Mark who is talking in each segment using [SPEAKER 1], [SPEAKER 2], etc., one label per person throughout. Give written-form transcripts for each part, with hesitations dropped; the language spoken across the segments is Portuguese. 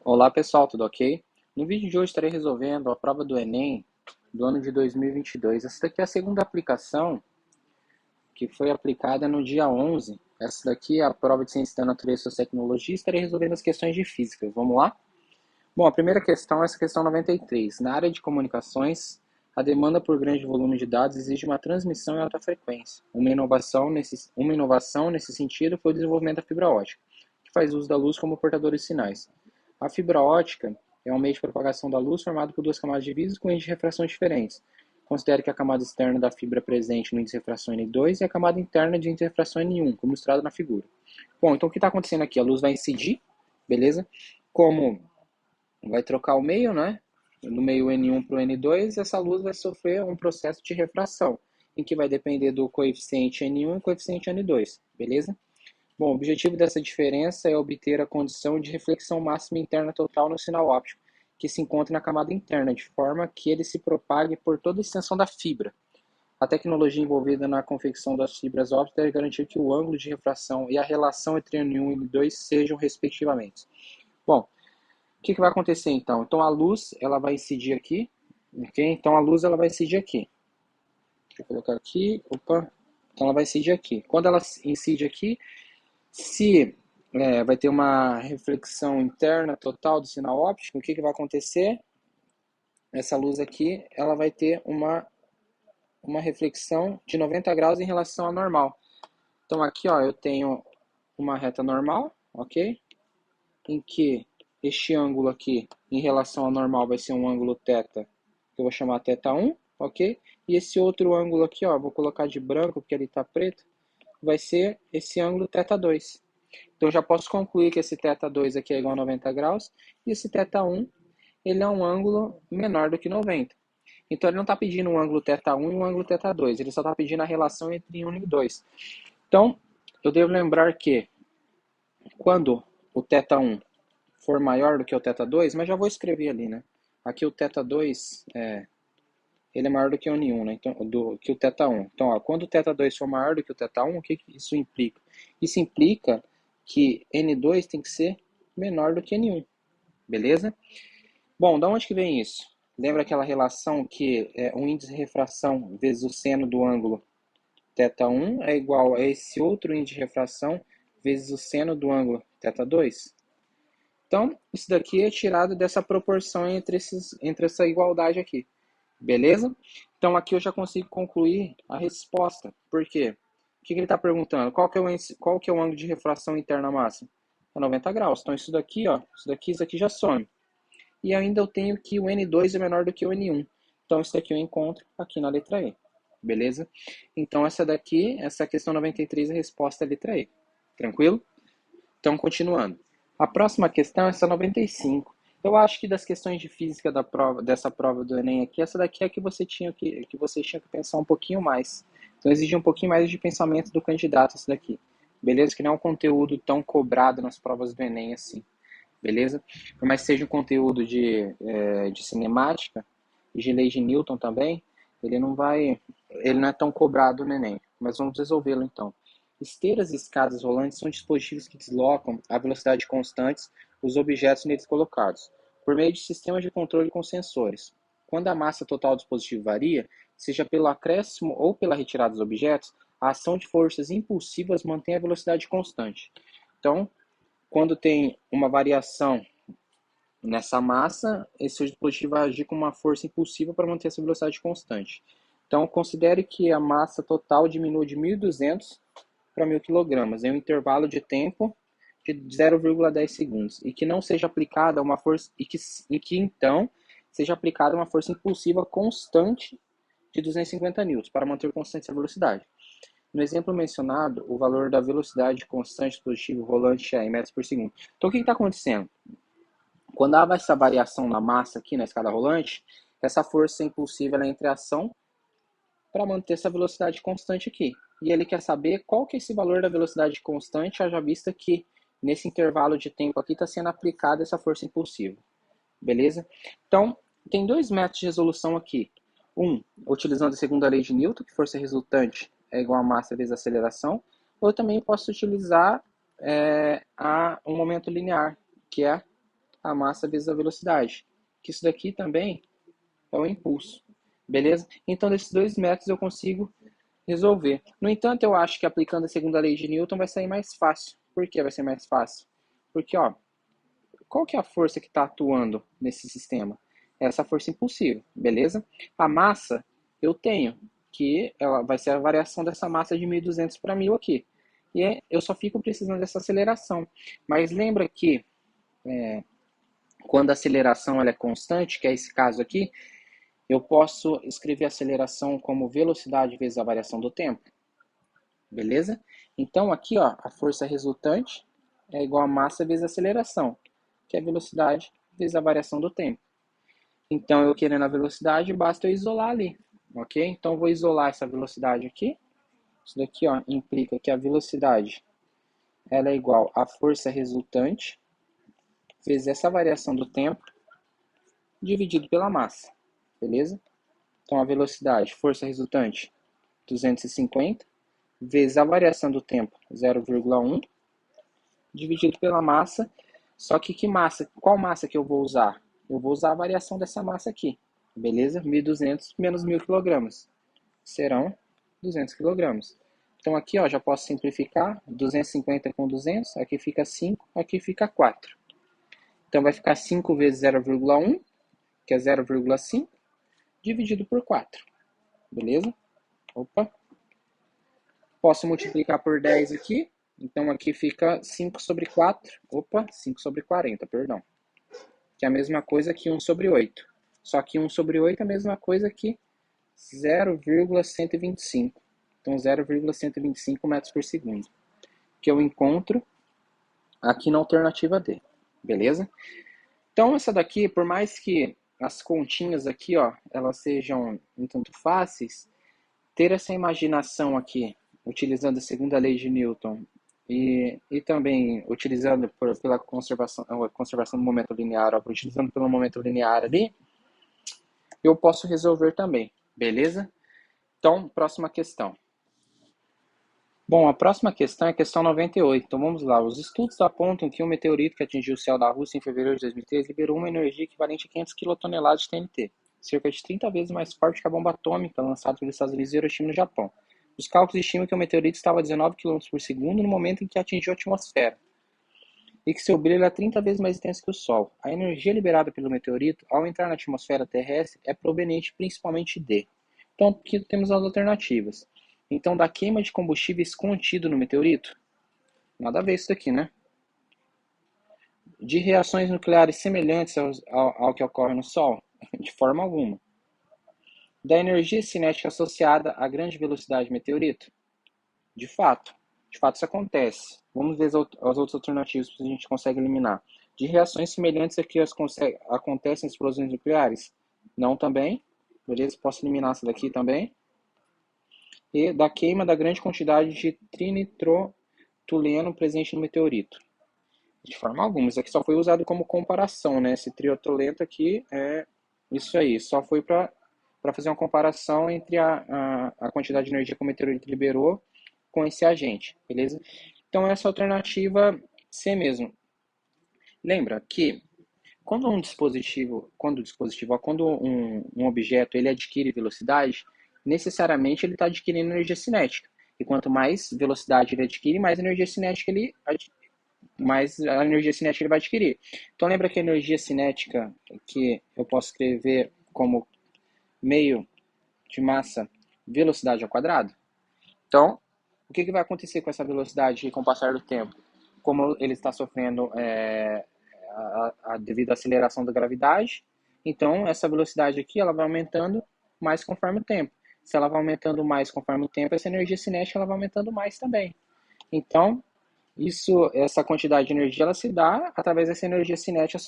[SPEAKER 1] Olá pessoal, tudo ok? No vídeo de hoje estarei resolvendo a prova do Enem do ano de 2022. Essa daqui é a segunda aplicação que foi aplicada no dia 11. Essa daqui é a prova de Ciência da Natureza e Sociotecnologia. Estarei resolvendo as questões de Física. Vamos lá? Bom, a primeira questão é essa questão 93. Na área de comunicações, a demanda por grande volume de dados exige uma transmissão em alta frequência. Uma inovação nesse sentido foi o desenvolvimento da fibra ótica, que faz uso da luz como portador de sinais. A fibra ótica é um meio de propagação da luz formado por duas camadas de vidro com índice de refração diferentes. Considere que a camada externa da fibra presente no índice de refração N2 e a camada interna de índice de refração N1, como ilustrado na figura. Bom, então o que está acontecendo aqui? A luz vai incidir, beleza? Como vai trocar o meio, né? Do meio N1 para o N2, essa luz vai sofrer um processo de refração, em que vai depender do coeficiente N1 e coeficiente N2, beleza? Bom, o objetivo dessa diferença é obter a condição de reflexão máxima interna total no sinal óptico, que se encontra na camada interna, de forma que ele se propague por toda a extensão da fibra. A tecnologia envolvida na confecção das fibras ópticas deve garantir que o ângulo de refração e a relação entre N1 e N2 sejam respectivamente. Bom, o que vai acontecer então? Então a luz ela vai incidir aqui, ok? Então a luz ela vai incidir aqui. Deixa eu colocar aqui, opa. Então ela vai incidir aqui. Quando ela incide aqui, se vai ter uma reflexão interna total do sinal óptico, o que vai acontecer? Essa luz aqui, ela vai ter uma reflexão de 90 graus em relação à normal. Então aqui, ó, eu tenho uma reta normal, ok? Em que este ângulo aqui, em relação ao normal, vai ser um ângulo θ, que eu vou chamar θ1, ok? E esse outro ângulo aqui, ó, vou colocar de branco, porque ele está preto, vai ser esse ângulo θ2. Então, já posso concluir que esse θ2 aqui é igual a 90 graus, e esse θ1, ele é um ângulo menor do que 90. Então, ele não está pedindo um ângulo θ1 e um ângulo θ2, ele só está pedindo a relação entre 1 e 2. Então, eu devo lembrar que, quando o θ1 for maior do que o θ2, mas já vou escrever ali, né? Aqui o θ2, ele é maior do que o N1, né? Então, que o θ1. Então, ó, quando o θ2 for maior do que o θ1, o que isso implica? Isso implica que N2 tem que ser menor do que N1, beleza? Bom, da onde que vem isso? Lembra aquela relação que o índice de refração vezes o seno do ângulo θ1 é igual a esse outro índice de refração vezes o seno do ângulo θ2? Então, isso daqui é tirado dessa proporção entre essa igualdade aqui, beleza? Então, aqui eu já consigo concluir a resposta. Por quê? O que ele está perguntando? Qual que é o ângulo de refração interna máxima? É 90 graus. Então, isso daqui, ó, isso aqui já some. E ainda eu tenho que o N2 é menor do que o N1. Então, isso daqui eu encontro aqui na letra E. Beleza? Então, essa questão 93, a resposta é a letra E. Tranquilo? Então, continuando. A próxima questão é essa 95. Eu acho que das questões de física dessa prova do Enem aqui, essa daqui é que você tinha que pensar um pouquinho mais. Então, exige um pouquinho mais de pensamento do candidato essa daqui. Beleza? Que não é um conteúdo tão cobrado nas provas do Enem assim. Beleza? Por mais que seja um conteúdo de cinemática e de lei de Newton também, ele não é tão cobrado no Enem. Mas vamos resolvê-lo então. Esteiras e escadas rolantes são dispositivos que deslocam a velocidade constantes os objetos neles colocados, por meio de sistemas de controle com sensores. Quando a massa total do dispositivo varia, seja pelo acréscimo ou pela retirada dos objetos, a ação de forças impulsivas mantém a velocidade constante. Então, quando tem uma variação nessa massa, esse dispositivo vai agir com uma força impulsiva para manter essa velocidade constante. Então, considere que a massa total diminui de 1.200 para 1.000 kg em um intervalo de tempo de 0,10 segundos e que não seja aplicada uma força então seja aplicada uma força impulsiva constante de 250 newtons para manter constante essa velocidade. No exemplo mencionado, o valor da velocidade constante do dispositivo rolante é em metros por segundo. Então, o que está acontecendo? Quando há essa variação na massa aqui na escada rolante, essa força impulsiva ela entra em ação para manter essa velocidade constante aqui. E ele quer saber qual que é esse valor da velocidade constante, haja vista que nesse intervalo de tempo aqui está sendo aplicada essa força impulsiva. Beleza? Então, tem dois métodos de resolução aqui. Um, utilizando a segunda lei de Newton, que força resultante é igual a massa vezes a aceleração. Ou também posso utilizar um momento linear, que é a massa vezes a velocidade, que isso daqui também é o impulso, beleza? Então, desses dois métodos eu consigo resolver. No entanto, eu acho que aplicando a segunda lei de Newton vai sair mais fácil. Por que vai ser mais fácil? Porque, ó, qual que é a força que está atuando nesse sistema? Essa força impulsiva, beleza? A massa eu tenho, que ela vai ser a variação dessa massa de 1.200 para 1.000 aqui. E eu só fico precisando dessa aceleração. Mas lembra que quando a aceleração ela é constante, que é esse caso aqui, eu posso escrever a aceleração como velocidade vezes a variação do tempo. Beleza? Então aqui, ó, a força resultante é igual a massa vezes a aceleração, que é a velocidade vezes a variação do tempo. Então, eu querendo a velocidade, basta eu isolar ali, ok? Então, eu vou isolar essa velocidade aqui. Isso daqui, ó, implica que a velocidade ela é igual à força resultante vezes essa variação do tempo dividido pela massa, beleza? Então, a velocidade, força resultante, 250, vezes a variação do tempo, 0,1, dividido pela massa. Só que massa, qual massa que eu vou usar? Eu vou usar a variação dessa massa aqui, beleza? 1.200 menos 1.000 kg. Serão 200 kg. Então aqui, ó, já posso simplificar, 250 com 200, aqui fica 5, aqui fica 4. Então vai ficar 5 vezes 0,1, que é 0,5, dividido por 4, beleza? Opa. Posso multiplicar por 10 aqui, então aqui fica 5 sobre 4, opa, 5 sobre 40, perdão. Que é a mesma coisa que 1 sobre 8. Só que 1 sobre 8 é a mesma coisa que 0,125. Então 0,125 metros por segundo. Que eu encontro aqui na alternativa D. Beleza? Então essa daqui, por mais que as continhas aqui, ó, elas sejam um tanto fáceis, ter essa imaginação aqui, utilizando a segunda lei de Newton e também utilizando pela conservação do momento linear, ó, utilizando pelo momento linear ali, eu posso resolver também, beleza? Então, próxima questão. Bom, a próxima questão é a questão 98. Então vamos lá. Os estudos apontam que um meteorito que atingiu o céu da Rússia em fevereiro de 2013 liberou uma energia equivalente a 500 quilotoneladas de TNT, cerca de 30 vezes mais forte que a bomba atômica lançada pelos Estados Unidos e Hiroshima no Japão. Os cálculos estimam que o meteorito estava a 19 km por segundo no momento em que atingiu a atmosfera e que seu brilho era 30 vezes mais intenso que o Sol. A energia liberada pelo meteorito, ao entrar na atmosfera terrestre, é proveniente principalmente de... Então, aqui temos as alternativas. Então, da queima de combustíveis contido no meteorito? Nada a ver isso daqui, né? De reações nucleares semelhantes ao que ocorre no Sol? De forma alguma. Da energia cinética associada à grande velocidade do meteorito? De fato isso acontece. Vamos ver as outras alternativas que a gente consegue eliminar. De reações semelhantes a que acontecem em explosões nucleares? Não também. Beleza? Posso eliminar essa daqui também. E da queima da grande quantidade de trinitrotolueno presente no meteorito? De forma alguma. Isso aqui só foi usado como comparação, né? Esse triotolento aqui é isso aí. Só foi para fazer uma comparação entre a quantidade de energia que o meteorito liberou com esse agente, beleza? Então essa alternativa C mesmo. Lembra que quando um objeto ele adquire velocidade, necessariamente ele está adquirindo energia cinética. E quanto mais velocidade ele adquire, mais energia cinética ele vai adquirir. Então lembra que a energia cinética que eu posso escrever como meio de massa velocidade ao quadrado? Então, o que vai acontecer com essa velocidade com o passar do tempo? Como ele está sofrendo devido à aceleração da gravidade, então essa velocidade aqui ela vai aumentando mais conforme o tempo. Se ela vai aumentando mais conforme o tempo, essa energia cinética ela vai aumentando mais também. Então, essa quantidade de energia ela se dá através dessa energia cinética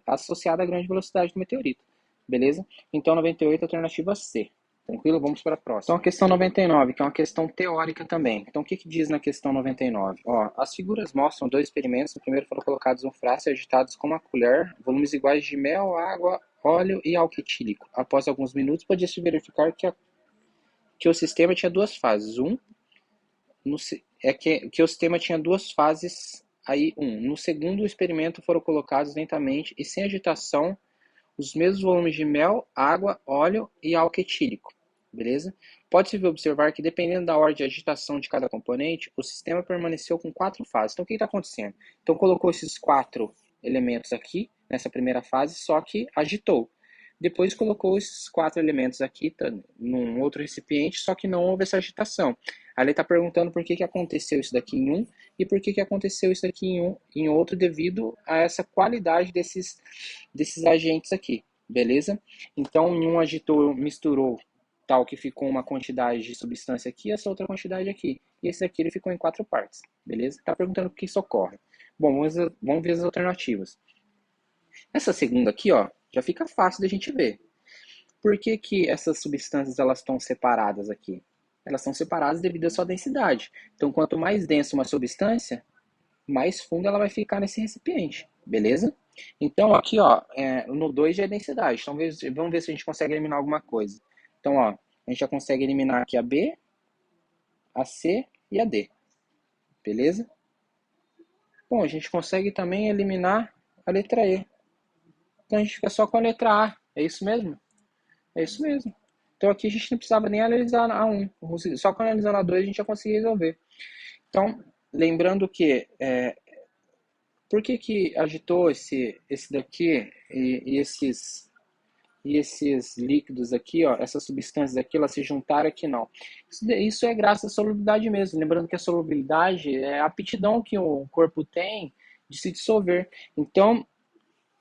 [SPEAKER 1] associada à grande velocidade do meteorito. Beleza? Então, 98, alternativa C. Tranquilo? Vamos para a próxima. Então, a questão 99, que é uma questão teórica também. Então, o que diz na questão 99? Ó, as figuras mostram dois experimentos. No primeiro foram colocados um frasco e agitados com uma colher, volumes iguais de mel, água, óleo e álcool etílico. Após alguns minutos, podia-se verificar que o sistema tinha duas fases. Que o sistema tinha duas fases Aí, 1. No segundo experimento foram colocados lentamente e sem agitação os mesmos volumes de mel, água, óleo e álcool etílico. Beleza? Pode-se observar que, dependendo da ordem de agitação de cada componente, o sistema permaneceu com 4 fases. Então, o que está acontecendo? Então, colocou esses 4 elementos aqui, nessa primeira fase, só que agitou. Depois, colocou esses 4 elementos aqui num outro recipiente, só que não houve essa agitação. Aí ele está perguntando por que aconteceu isso daqui em um e por que aconteceu isso daqui em outro devido a essa qualidade desses agentes aqui, beleza? Então, em um agitou, misturou tal que ficou uma quantidade de substância aqui e essa outra quantidade aqui. E esse aqui ele ficou em 4 partes, beleza? Está perguntando por que isso ocorre. Bom, vamos ver as alternativas. Essa segunda aqui, ó, já fica fácil da gente ver. Por que que essas substâncias elas estão separadas aqui? Elas estão separadas devido à sua densidade. Então, quanto mais densa uma substância, mais fundo ela vai ficar nesse recipiente, beleza? Então, aqui, ó, no 2 já é densidade. Então, vamos ver se a gente consegue eliminar alguma coisa. Então, ó, a gente já consegue eliminar aqui a B, a C e a D, beleza? Bom, a gente consegue também eliminar a letra E. Então, a gente fica só com a letra A. É isso mesmo? É isso mesmo. Então, aqui a gente não precisava nem analisar a 1. Só com analisando a 2 a gente já conseguia resolver. Então, lembrando que por que agitou esse daqui e esses líquidos aqui, ó, essas substâncias aqui, elas se juntaram aqui não? Isso é graças à solubilidade mesmo. Lembrando que a solubilidade é a aptidão que o corpo tem de se dissolver. Então,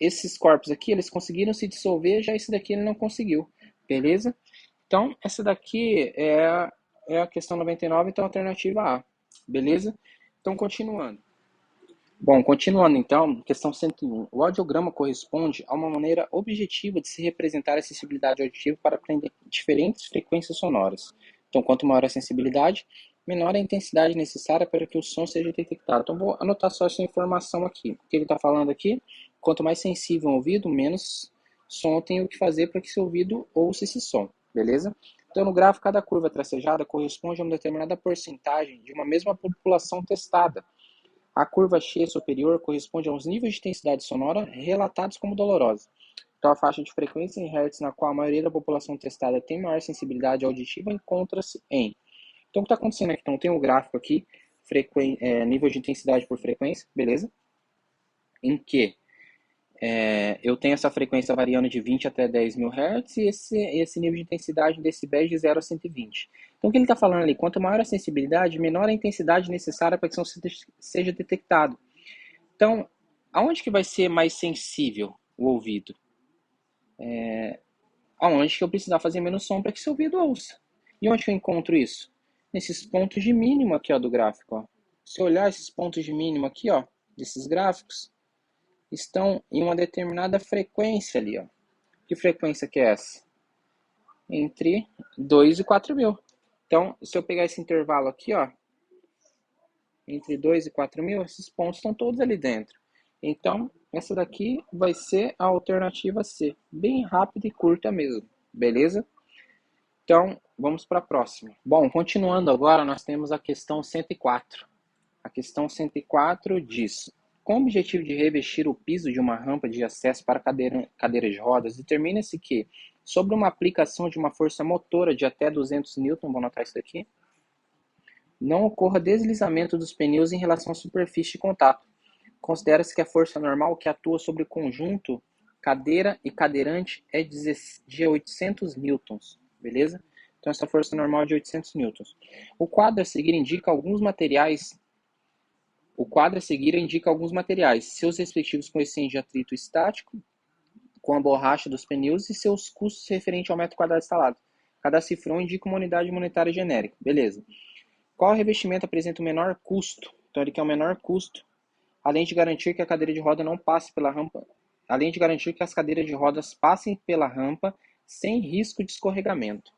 [SPEAKER 1] esses corpos aqui, eles conseguiram se dissolver, já esse daqui ele não conseguiu. Beleza? Então, essa daqui é a questão 99, então a alternativa A. Beleza? Então, continuando. Bom, continuando então, questão 101. O audiograma corresponde a uma maneira objetiva de se representar a sensibilidade auditiva para aprender diferentes frequências sonoras. Então, quanto maior a sensibilidade, menor a intensidade necessária para que o som seja detectado. Então, vou anotar só essa informação aqui. O que ele está falando aqui? Quanto mais sensível o ouvido, menos som eu tenho que fazer para que seu ouvido ouça esse som. Beleza? Então, no gráfico, cada curva tracejada corresponde a uma determinada porcentagem de uma mesma população testada. A curva X superior corresponde aos níveis de intensidade sonora relatados como dolorosa. Então, a faixa de frequência em Hz na qual a maioria da população testada tem maior sensibilidade auditiva encontra-se em. Então, o que está acontecendo aqui? Então, tem um gráfico aqui, nível de intensidade por frequência, beleza? Em que eu tenho essa frequência variando de 20 até 10 mil Hz e esse nível de intensidade em decibéis de 0 a 120. Então, o que ele está falando ali? Quanto maior a sensibilidade, menor a intensidade necessária para que o som seja detectado. Então, aonde que vai ser mais sensível o ouvido? Aonde que eu precisar fazer menos som para que seu ouvido ouça. E onde que eu encontro isso? Nesses pontos de mínimo aqui, ó, do gráfico. Ó. Se eu olhar esses pontos de mínimo aqui, ó, desses gráficos, estão em uma determinada frequência ali, ó. Que frequência que é essa? Entre 2 e 4 mil. Então, se eu pegar esse intervalo aqui, ó, entre 2 e 4 mil, esses pontos estão todos ali dentro. Então, essa daqui vai ser a alternativa C. Bem rápida e curta mesmo. Beleza? Então, vamos para a próxima. Bom, continuando agora, nós temos a questão 104. A questão 104 diz: com o objetivo de revestir o piso de uma rampa de acesso para cadeiras de rodas, determina-se que, sobre uma aplicação de uma força motora de até 200 N, vou anotar isso daqui, não ocorra deslizamento dos pneus em relação à superfície de contato. Considera-se que a força normal que atua sobre o conjunto cadeira e cadeirante é de 800 newtons, beleza? Então, essa força normal é de 800 newtons. O quadro a seguir indica alguns materiais. Seus respectivos coeficientes de atrito estático com a borracha dos pneus e seus custos referentes ao metro quadrado instalado. Cada cifrão indica uma unidade monetária genérica, beleza? Qual revestimento apresenta o menor custo? Então, ele quer o menor custo, além de garantir que a cadeira de roda não passe pela rampa, além de garantir que as cadeiras de rodas passem pela rampa sem risco de escorregamento.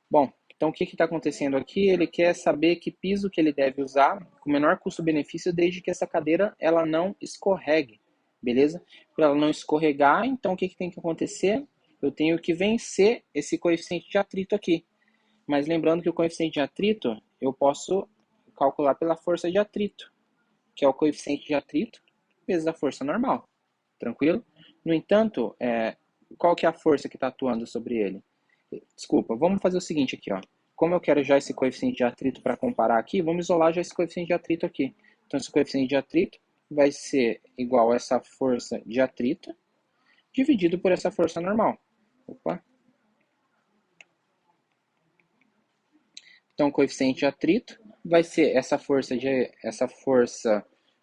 [SPEAKER 1] Bom, então o que está acontecendo aqui? Ele quer saber que piso que ele deve usar com o menor custo-benefício desde que essa cadeira ela não escorregue, beleza? Para ela não escorregar, então o que tem que acontecer? Eu tenho que vencer esse coeficiente de atrito aqui. Mas lembrando que o coeficiente de atrito eu posso calcular pela força de atrito. que é o coeficiente de atrito, vezes a força normal. Tranquilo? No entanto, qual que é a força que está atuando sobre ele? Desculpa, vamos fazer o seguinte aqui, ó. Como eu quero já esse coeficiente de atrito para comparar aqui, vamos isolar já esse coeficiente de atrito aqui. Então, esse coeficiente de atrito vai ser igual a essa força de atrito dividido por essa força normal. Opa. Então, o coeficiente de atrito vai ser essa força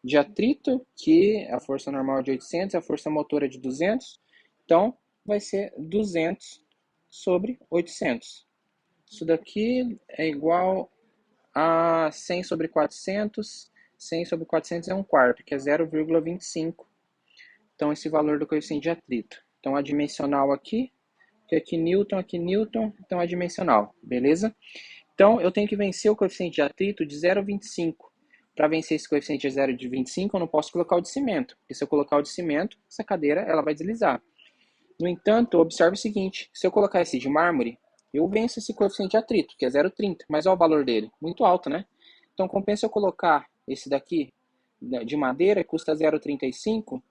[SPEAKER 1] de atrito, que a força normal é de 800, a força motora é de 200. Então, vai ser 200 sobre 800. Isso daqui é igual a 100 sobre 400. 100 sobre 400 é 1/4, que é 0,25. Então, esse valor do coeficiente de atrito. Então, a dimensional aqui, que aqui Newton, então a dimensional, beleza? Então, eu tenho que vencer o coeficiente de atrito de 0,25. Para vencer esse coeficiente de 0,25, eu não posso colocar o de cimento, porque se eu colocar o de cimento, essa cadeira ela vai deslizar. No entanto, observe o seguinte, se eu colocar esse de mármore, eu venço esse coeficiente de atrito, que é 0,30, mas olha o valor dele, muito alto, né? Então, compensa eu colocar esse daqui de madeira, que custa 0,35.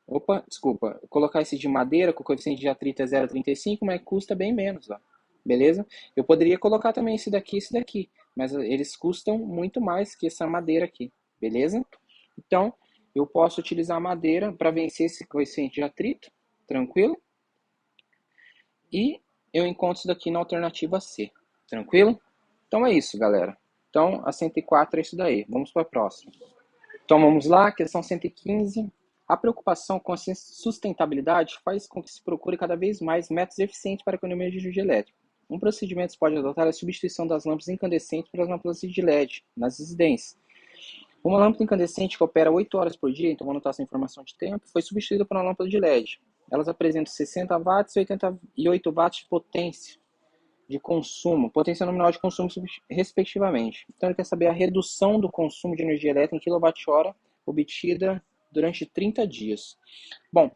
[SPEAKER 1] Opa, desculpa, colocar esse de madeira, com o coeficiente de atrito é 0,35, mas custa bem menos, ó. Beleza? Eu poderia colocar também esse daqui, mas eles custam muito mais que essa madeira aqui, beleza? Então, eu posso utilizar a madeira para vencer esse coeficiente de atrito, tranquilo? E eu encontro isso daqui na alternativa C, tranquilo? Então é isso, galera. Então, a 104 é isso daí. Vamos para a próxima. Então vamos lá, questão 115. A preocupação com a sustentabilidade faz com que se procure cada vez mais métodos eficientes para a economia de energia elétrica. Um procedimento pode adotar a substituição das lâmpadas incandescentes pelas lâmpadas de LED nas residências. Uma lâmpada incandescente que opera 8 horas por dia, então vou anotar essa informação de tempo, foi substituída por uma lâmpada de LED. Elas apresentam 60 watts e 88 watts de potência de consumo, potência nominal de consumo, respectivamente. Então, ele quer saber a redução do consumo de energia elétrica em kWh obtida durante 30 dias. Bom, o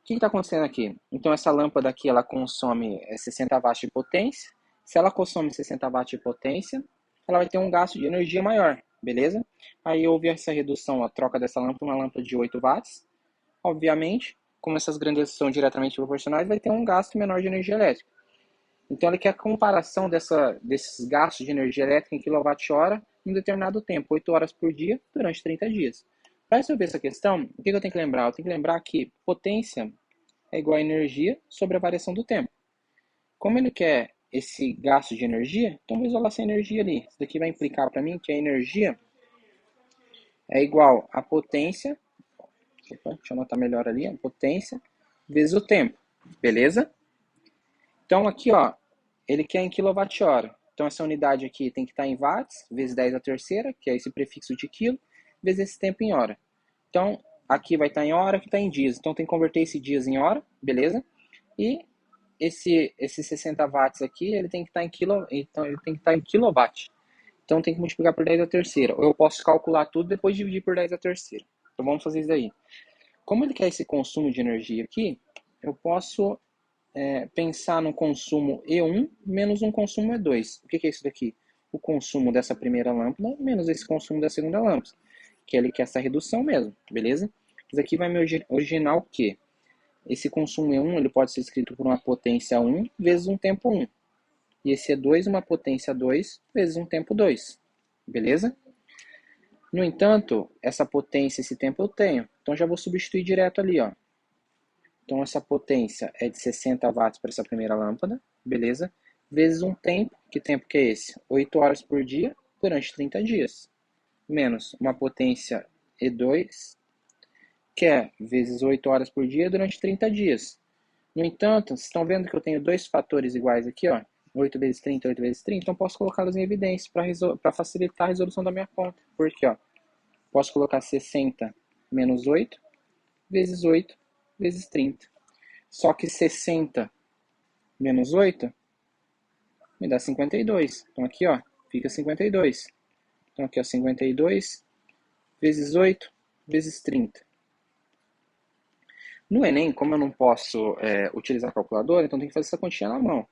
[SPEAKER 1] que está acontecendo aqui? Então, essa lâmpada aqui, ela consome 60 watts de potência. Se ela consome 60 watts de potência, ela vai ter um gasto de energia maior, beleza? Aí houve essa redução, a troca dessa lâmpada por uma lâmpada de 8 watts. Obviamente, como essas grandezas são diretamente proporcionais, vai ter um gasto menor de energia elétrica. Então, ele quer a comparação desses gastos de energia elétrica em kWh em um determinado tempo, 8 horas por dia, durante 30 dias. Para resolver essa questão, o que eu tenho que lembrar? Eu tenho que lembrar que potência é igual a energia sobre a variação do tempo. Como ele quer esse gasto de energia, então vou isolar essa energia ali. Isso daqui vai implicar para mim que a energia é igual a potência, deixa eu anotar melhor ali, a potência vezes o tempo, beleza? Então, aqui, ó, ele quer em kWh. Então, essa unidade aqui tem que estar em watts, vezes 10 a terceira, que é esse prefixo de quilo, vezes esse tempo em hora. Então, aqui vai estar em hora, aqui está em dias. Então, tem que converter esse dias em hora, beleza? E esse 60 watts aqui, ele tem que estar em então, ele tem que estar em quilowatt. Então, tem que multiplicar por 10 a terceira. Ou eu posso calcular tudo e depois dividir por 10 a terceira. Então, vamos fazer isso daí. Como ele quer esse consumo de energia aqui, eu posso pensar no consumo E1 menos um consumo E2. O que é isso daqui? O consumo dessa primeira lâmpada menos esse consumo da segunda lâmpada, que ele quer essa redução mesmo, beleza? Isso aqui vai me originar o quê? Esse consumo E1 ele pode ser escrito por uma potência 1 vezes um tempo 1. E esse E2 uma potência 2 vezes um tempo 2, beleza? No entanto, essa potência, esse tempo eu tenho. Então já vou substituir direto ali, ó. Então, essa potência é de 60 watts para essa primeira lâmpada, beleza? Vezes um tempo, que tempo que é esse? 8 horas por dia, durante 30 dias. Menos uma potência E2, que é vezes 8 horas por dia, durante 30 dias. No entanto, vocês estão vendo que eu tenho dois fatores iguais aqui, ó. 8 vezes 30, 8 vezes 30, então posso colocá-los em evidência para facilitar a resolução da minha conta. Porque, ó, posso colocar 60 menos 8, vezes 8, vezes 30. Só que 60 menos 8 me dá 52. Então aqui, ó, fica 52. Então aqui, ó, 52 vezes 8 vezes 30. No Enem, como eu não posso utilizar a calculadora, então tem que fazer essa continha na mão.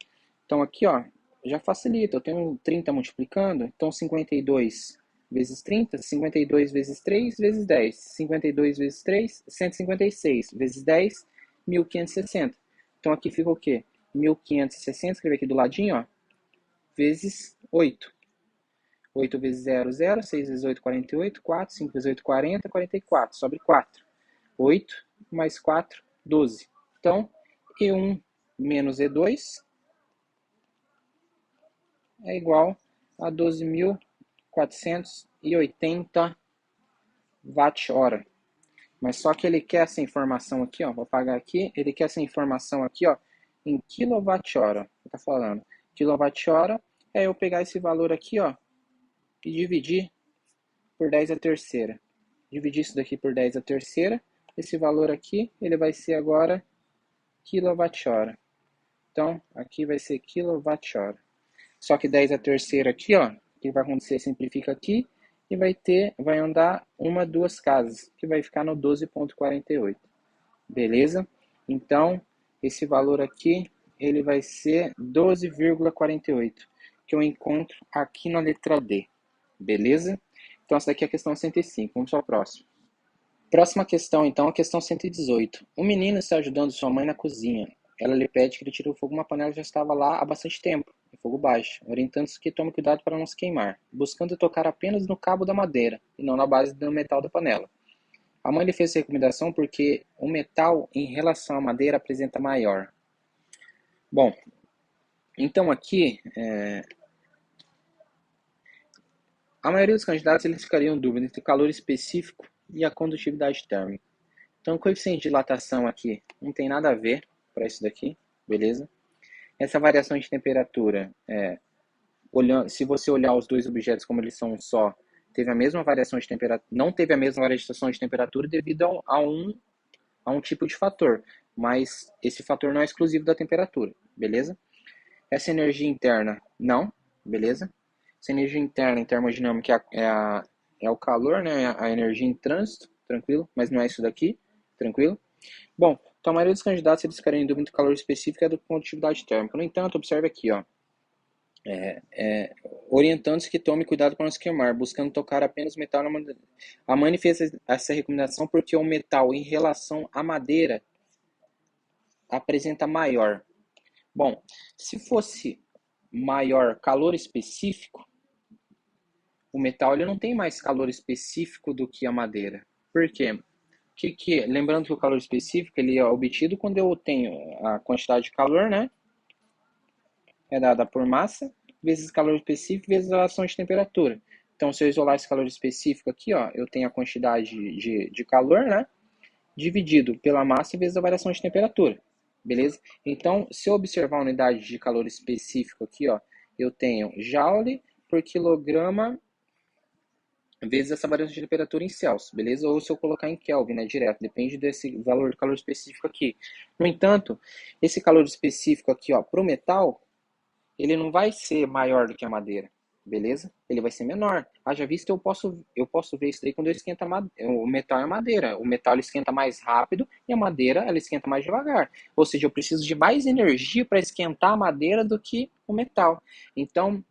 [SPEAKER 1] Então aqui, ó, já facilita. Eu tenho 30 multiplicando, então 52 vezes 30, 52 vezes 3 vezes 10. 52 vezes 3, 156 vezes 10, 1560. Então aqui fica o quê? 1560, escrever aqui do ladinho, ó, vezes 8. 8 vezes 0, 0. 6 vezes 8, 48. 4. 5 vezes 8, 40. 44. Sobre 4. 8 mais 4, 12. Então, E1 menos E2 é igual a 12.480 watt-hora. Mas só que ele quer essa informação aqui, ó, vou apagar aqui, ele quer essa informação aqui, ó, em quilowatt-hora. Tá falando. Quilowatt-hora é eu pegar esse valor aqui, ó, e dividir por 10 a terceira. Dividir isso daqui por 10 a terceira. Esse valor aqui, ele vai ser agora quilowatt-hora. Então, aqui vai ser quilowatt-hora. Só que 10 a terceira aqui, ó, o que vai acontecer? Simplifica aqui e vai andar duas casas, que vai ficar no 12,48. Beleza? Então, esse valor aqui, ele vai ser 12,48, que eu encontro aqui na letra D. Beleza? Então, essa daqui é a questão 105. Vamos para a próxima. Próxima questão, então, a questão 118. Um menino está ajudando sua mãe na cozinha. Ela lhe pede que ele tire o fogo de uma panela que já estava lá há bastante tempo, em fogo baixo, orientando-se que tome cuidado para não se queimar, buscando tocar apenas no cabo da madeira, e não na base do metal da panela. A mãe lhe fez essa recomendação porque o metal, em relação à madeira, apresenta maior. Bom, então aqui, a maioria dos candidatos eles ficariam em dúvida entre o calor específico e a condutividade térmica. Então, o coeficiente de dilatação aqui não tem nada a ver para isso daqui, beleza? Essa variação de temperatura, se você olhar os dois objetos como eles são um só, teve a mesma variação de temperatura, não teve a mesma variação de temperatura devido a um tipo de fator, mas esse fator não é exclusivo da temperatura, beleza? Essa energia interna, não, beleza? Essa energia interna em termodinâmica é o calor, né? A energia em trânsito, tranquilo? Mas não é isso daqui, tranquilo? Bom, então a maioria dos candidatos eles querem em dúvida do calor específico e da condutividade térmica. No entanto, observe aqui, ó, orientando-se que tome cuidado para não se queimar, buscando tocar apenas metal na madeira. A mãe fez essa recomendação porque o metal em relação à madeira apresenta maior. Bom, se fosse maior calor específico, o metal ele não tem mais calor específico do que a madeira. Por quê? Lembrando que o calor específico ele é obtido quando eu tenho a quantidade de calor, né? É dada por massa, vezes calor específico, vezes a relação de temperatura. Então, se eu isolar esse calor específico aqui, ó, eu tenho a quantidade de calor, né? Dividido pela massa vezes a variação de temperatura. Beleza? Então, se eu observar a unidade de calor específico aqui, ó, eu tenho joule por quilograma vezes essa variação de temperatura em Celsius, beleza? Ou se eu colocar em Kelvin, né, direto, depende desse valor de calor específico aqui. No entanto, esse calor específico aqui, ó, para o metal, ele não vai ser maior do que a madeira, beleza? Ele vai ser menor. Haja visto, eu posso ver isso daí quando eu esquento o metal e a madeira. O metal ele esquenta mais rápido e a madeira ela esquenta mais devagar. Ou seja, eu preciso de mais energia para esquentar a madeira do que o metal. Então,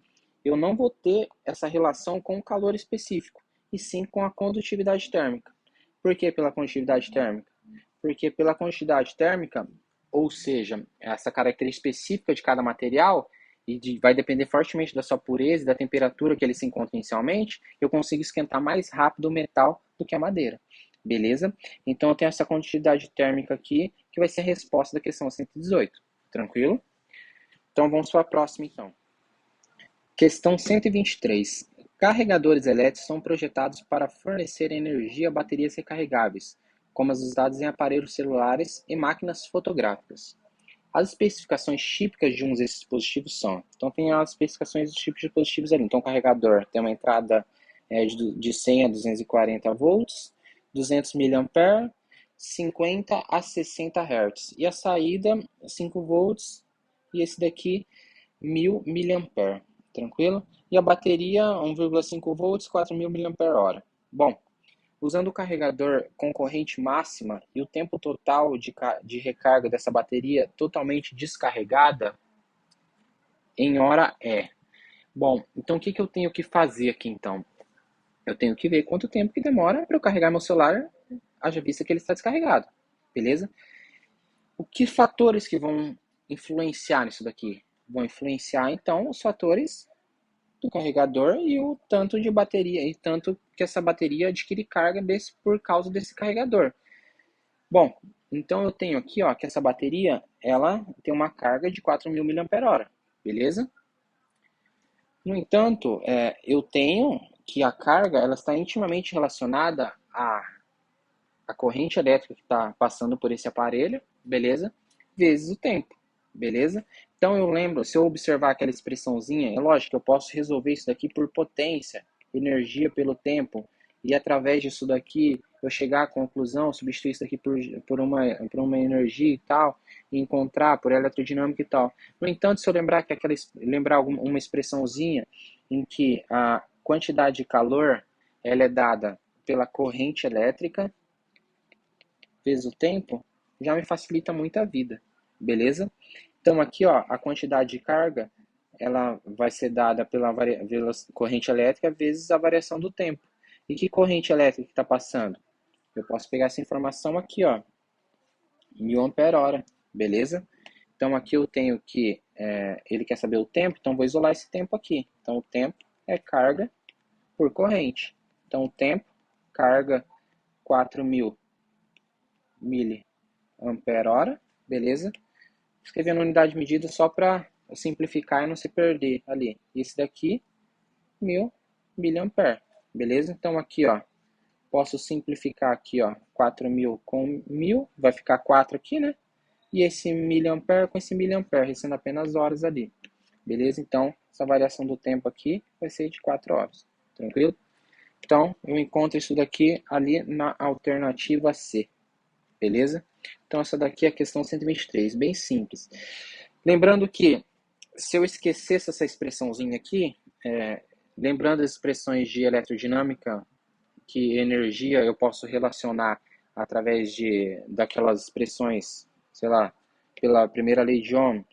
[SPEAKER 1] eu não vou ter essa relação com o calor específico, e sim com a condutividade térmica. Por que pela condutividade térmica? Porque pela condutividade térmica, ou seja, essa característica específica de cada material, vai depender fortemente da sua pureza e da temperatura que ele se encontra inicialmente, eu consigo esquentar mais rápido o metal do que a madeira. Beleza? Então eu tenho essa condutividade térmica aqui, que vai ser a resposta da questão 118. Tranquilo? Então vamos para a próxima então. Questão 123. Carregadores elétricos são projetados para fornecer energia a baterias recarregáveis, como as usadas em aparelhos celulares e máquinas fotográficas. As especificações típicas de um desses dispositivos são... Então, tem as especificações dos tipos de dispositivos ali. Então, o carregador tem uma entrada de 100 a 240 volts, 200 mAh, 50 a 60 Hz. E a saída, 5 volts, e esse daqui, 1000 mAh. Tranquilo? E a bateria, 1,5 volts, 4.000 mAh. Bom, usando o carregador com corrente máxima e o tempo total de recarga dessa bateria totalmente descarregada, em hora é. Bom, então o que eu tenho que fazer aqui então? eu tenho que ver quanto tempo que demora para eu carregar meu celular, haja vista que ele está descarregado, beleza? O que fatores que vão influenciar nisso daqui? Vão influenciar, então, os fatores do carregador e o tanto de bateria, e tanto que essa bateria adquire carga por causa desse carregador. Bom, então eu tenho aqui, ó, que essa bateria, ela tem uma carga de 4.000 mAh, beleza? No entanto, eu tenho que a carga, ela está intimamente relacionada à corrente elétrica que está passando por esse aparelho, beleza? Vezes o tempo, beleza? Então eu lembro, se eu observar aquela expressãozinha, é lógico que eu posso resolver isso daqui por potência, energia pelo tempo, e através disso daqui eu chegar à conclusão, substituir isso daqui por uma energia e tal, e encontrar por eletrodinâmica e tal. No entanto, se eu lembrar uma expressãozinha em que a quantidade de calor ela é dada pela corrente elétrica vezes o tempo, já me facilita muito a vida, beleza? Então aqui, ó, a quantidade de carga, ela vai ser dada pela corrente elétrica vezes a variação do tempo. E que corrente elétrica que está passando? Eu posso pegar essa informação aqui, ó, 1.000 Ah, beleza? Então aqui eu tenho que, ele quer saber o tempo, então vou isolar esse tempo aqui. Então o tempo é carga por corrente. Então o tempo, carga 4.000 miliampere-hora, beleza? Escrevendo unidade de medida só para simplificar e não se perder ali. Esse daqui, 1.000 miliampere, beleza? Então aqui, ó, posso simplificar aqui, ó, 4.000 com 1.000, vai ficar 4 aqui, né? E esse miliampere com esse miliampere, sendo apenas horas ali, beleza? Então, essa variação do tempo aqui vai ser de 4 horas, tranquilo? Então, eu encontro isso daqui ali na alternativa C, beleza? Então, essa daqui é a questão 123, bem simples. Lembrando que, se eu esquecesse essa expressãozinha aqui, lembrando as expressões de eletrodinâmica, que energia eu posso relacionar através daquelas expressões, sei lá, pela primeira lei de Ohm,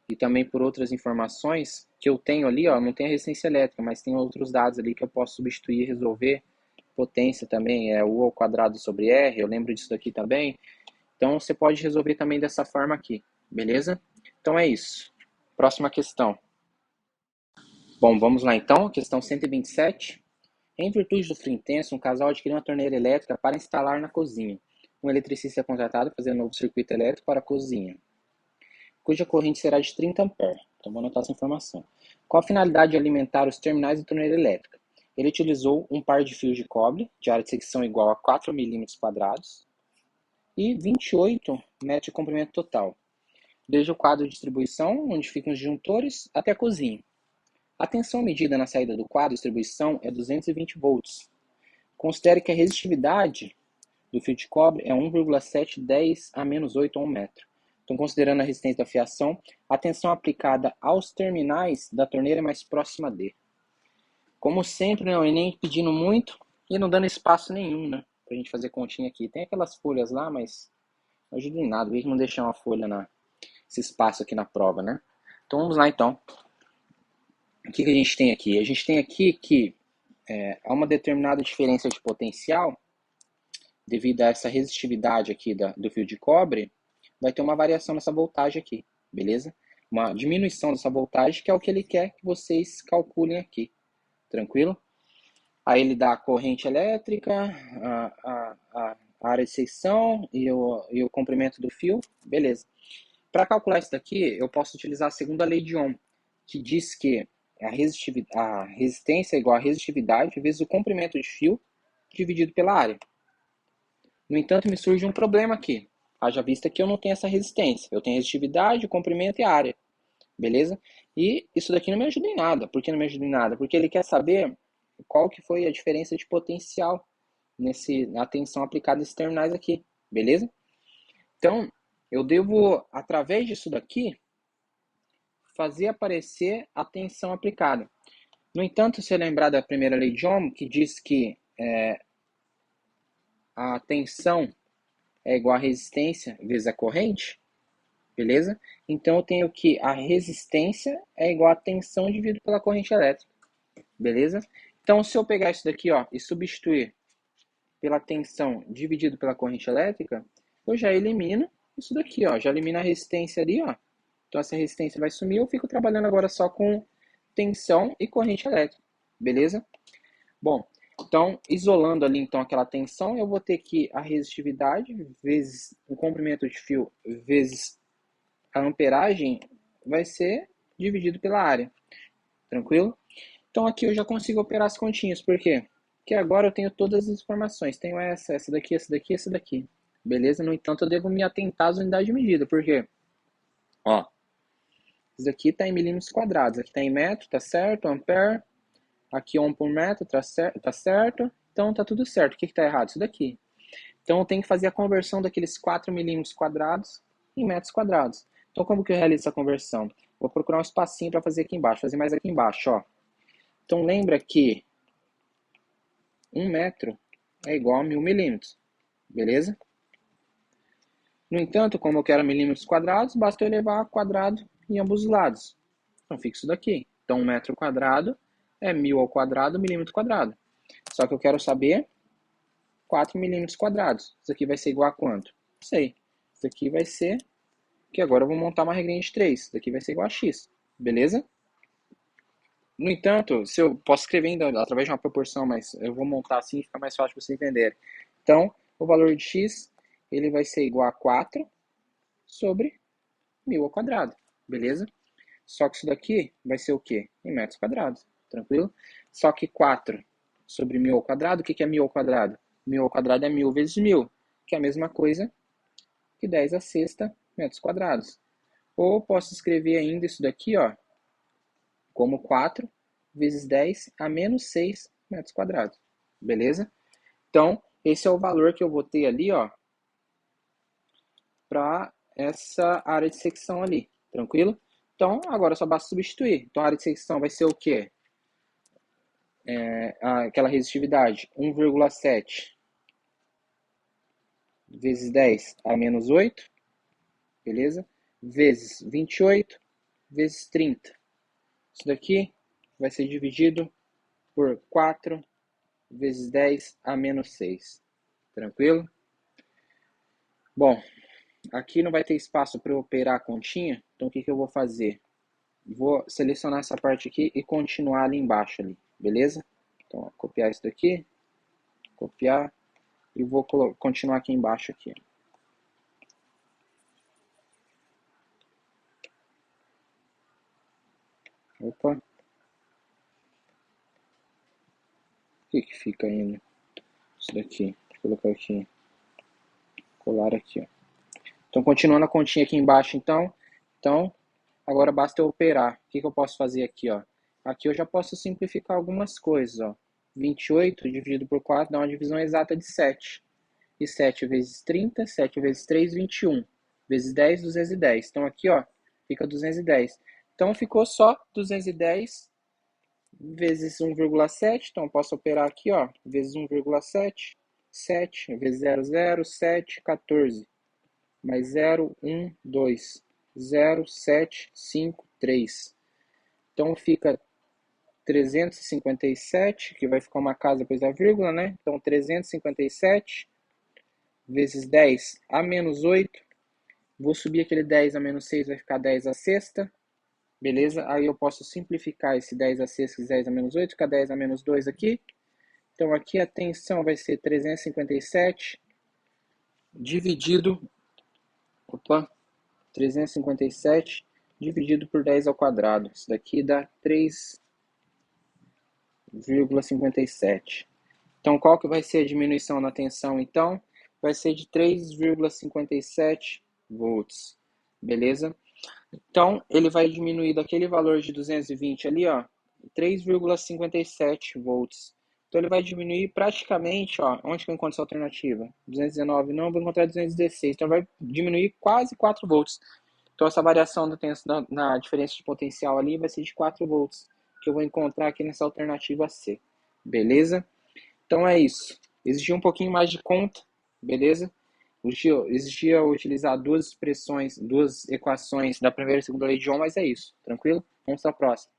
[SPEAKER 1] e também por outras informações que eu tenho ali, ó, não tem a resistência elétrica, mas tem outros dados ali que eu posso substituir e resolver. Potência também é U ao quadrado sobre R, eu lembro disso daqui também. Então você pode resolver também dessa forma aqui, beleza? Então é isso. Próxima questão. Bom, vamos lá então, questão 127. Em virtude do frio intenso, um casal adquiriu uma torneira elétrica para instalar na cozinha. Um eletricista é contratado para fazer um novo circuito elétrico para a cozinha, cuja corrente será de 30 amperes. Então vou anotar essa informação. Qual a finalidade de alimentar os terminais da torneira elétrica? Ele utilizou um par de fios de cobre, de área de secção igual a 4 milímetros quadrados, e 28 metros de comprimento total, desde o quadro de distribuição, onde ficam os disjuntores, até a cozinha. A tensão medida na saída do quadro de distribuição é 220 volts. Considere que a resistividade do fio de cobre é 1,710 a menos 8 a 1 metro. Então, considerando a resistência da fiação, a tensão aplicada aos terminais da torneira é mais próxima de. Como sempre, né, o Enem pedindo muito e não dando espaço nenhum, né? Pra gente fazer continha aqui. Tem aquelas folhas lá, mas não ajuda em nada. Por que não deixar uma folha esse espaço aqui na prova, né? Então vamos lá então. O que a gente tem aqui? A gente tem aqui que há uma determinada diferença de potencial devido a essa resistividade aqui do fio de cobre, vai ter uma variação nessa voltagem aqui, beleza? Uma diminuição dessa voltagem, que é o que ele quer que vocês calculem aqui, tranquilo? Aí ele dá a corrente elétrica, a área de secção e o comprimento do fio, beleza. Para calcular isso daqui, eu posso utilizar a segunda lei de Ohm, que diz que a resistência é igual a resistividade vezes o comprimento de fio dividido pela área. No entanto, me surge um problema aqui. Haja vista que eu não tenho essa resistência. Eu tenho resistividade, comprimento e área. Beleza? E isso daqui não me ajuda em nada. Por que não me ajuda em nada? Porque ele quer saber qual que foi a diferença de potencial na tensão aplicada nesses terminais aqui. Beleza? Então, eu devo, através disso daqui, fazer aparecer a tensão aplicada. No entanto, se lembrar da primeira lei de Ohm, que diz que a tensão é igual a resistência vezes a corrente, beleza? Então eu tenho que a resistência é igual a tensão dividido pela corrente elétrica, beleza? Então, se eu pegar isso daqui, ó, e substituir pela tensão dividido pela corrente elétrica, eu já elimino isso daqui, ó, já elimina a resistência ali, ó. Então, essa resistência vai sumir, eu fico trabalhando agora só com tensão e corrente elétrica, beleza? Bom, então, isolando ali então aquela tensão, eu vou ter que a resistividade vezes o comprimento de fio vezes a amperagem vai ser dividido pela área, tranquilo? Então aqui eu já consigo operar as continhas, por quê? Porque agora eu tenho todas as informações, tenho essa daqui, essa daqui, essa daqui, beleza? No entanto, eu devo me atentar às unidades de medida, por quê? Ó, isso aqui está em milímetros quadrados, aqui está em metro, tá certo, ampere, aqui 1 por metro, tá certo, então tá tudo certo. O que está errado? Isso daqui. Então eu tenho que fazer a conversão daqueles 4 milímetros quadrados em metros quadrados. Então como que eu realizo essa conversão? Vou procurar um espacinho para fazer aqui embaixo, fazer mais aqui embaixo, ó. Então lembra que 1 metro é igual a 1000 milímetros, beleza? No entanto, como eu quero milímetros quadrados, basta eu elevar quadrado em ambos os lados. Então fica isso daqui. Então 1 metro quadrado é 1000 ao quadrado, milímetro quadrado. Só que eu quero saber 4 milímetros quadrados. Isso aqui vai ser igual a quanto? Não sei. Isso aqui vai ser... que agora eu vou montar uma regrinha de 3. Isso daqui vai ser igual a x. Beleza? No entanto, se eu posso escrever ainda através de uma proporção, mas eu vou montar assim e fica mais fácil para vocês entenderem. Então, o valor de x ele vai ser igual a 4 sobre 1000 ao quadrado. Beleza? Só que isso daqui vai ser o quê? Em metros quadrados. Tranquilo? Só que 4 sobre 1000 ao quadrado, o que é 1000 ao quadrado? 1000 ao quadrado é 1000 vezes 1000, que é a mesma coisa que 10 a sexta metros quadrados. Ou posso escrever ainda isso daqui, ó, como 4 vezes 10 a menos 6 metros quadrados. Beleza? Então, esse é o valor que eu vou ter ali, ó, para essa área de secção ali. Tranquilo? Então, agora só basta substituir. Então, a área de secção vai ser o quê? Aquela resistividade, 1,7 vezes 10 a menos 8, beleza? Vezes 28, vezes 30. Isso daqui vai ser dividido por 4 vezes 10 a menos 6. Tranquilo? Bom, aqui não vai ter espaço para eu operar a continha, então o que eu vou fazer? Vou selecionar essa parte aqui e continuar ali embaixo, ali, beleza? Então, ó, copiar isso daqui, copiar, e vou continuar aqui embaixo aqui. Opa. O que fica ainda? Isso daqui. Vou colocar aqui. Colar aqui, ó. Então, continuando a continha aqui embaixo, então. Então, agora basta eu operar. O que eu posso fazer aqui, ó? Aqui eu já posso simplificar algumas coisas, ó. 28 dividido por 4 dá uma divisão exata de 7. E 7 vezes 30, 7 vezes 3, 21. Vezes 10, 210. Então, aqui, ó, fica 210. Então, ficou só 210 vezes 1,7, então eu posso operar aqui, ó, vezes 1,7, 7 vezes 0, 0, 7, 14, mais 0, 1, 2, 0, 7, 5, 3. Então fica 357, que vai ficar uma casa depois da vírgula, né? Então 357 vezes 10 a menos 8, vou subir aquele 10 a menos 6, vai ficar 10 a sexta, beleza? Aí eu posso simplificar esse 10 a sexta e 10 a menos 8, fica 10 a menos 2 aqui. Então aqui a tensão vai ser 357 dividido, 357 dividido por 10 ao quadrado. Isso daqui dá 3,57. Então qual que vai ser a diminuição na tensão então? Vai ser de 3,57 volts. Beleza? Então, ele vai diminuir daquele valor de 220 ali, ó, 3,57 volts. Então, ele vai diminuir praticamente, ó, onde que eu encontro essa alternativa? 219 não, vou encontrar 216. Então, vai diminuir quase 4 volts. Então, essa variação na diferença de potencial ali vai ser de 4 volts, que eu vou encontrar aqui nessa alternativa C. Beleza? Então, é isso. Exigia um pouquinho mais de conta, beleza? Existia utilizar duas expressões, duas equações da primeira e segunda lei de Ohm, mas é isso, tranquilo? Vamos para a próxima.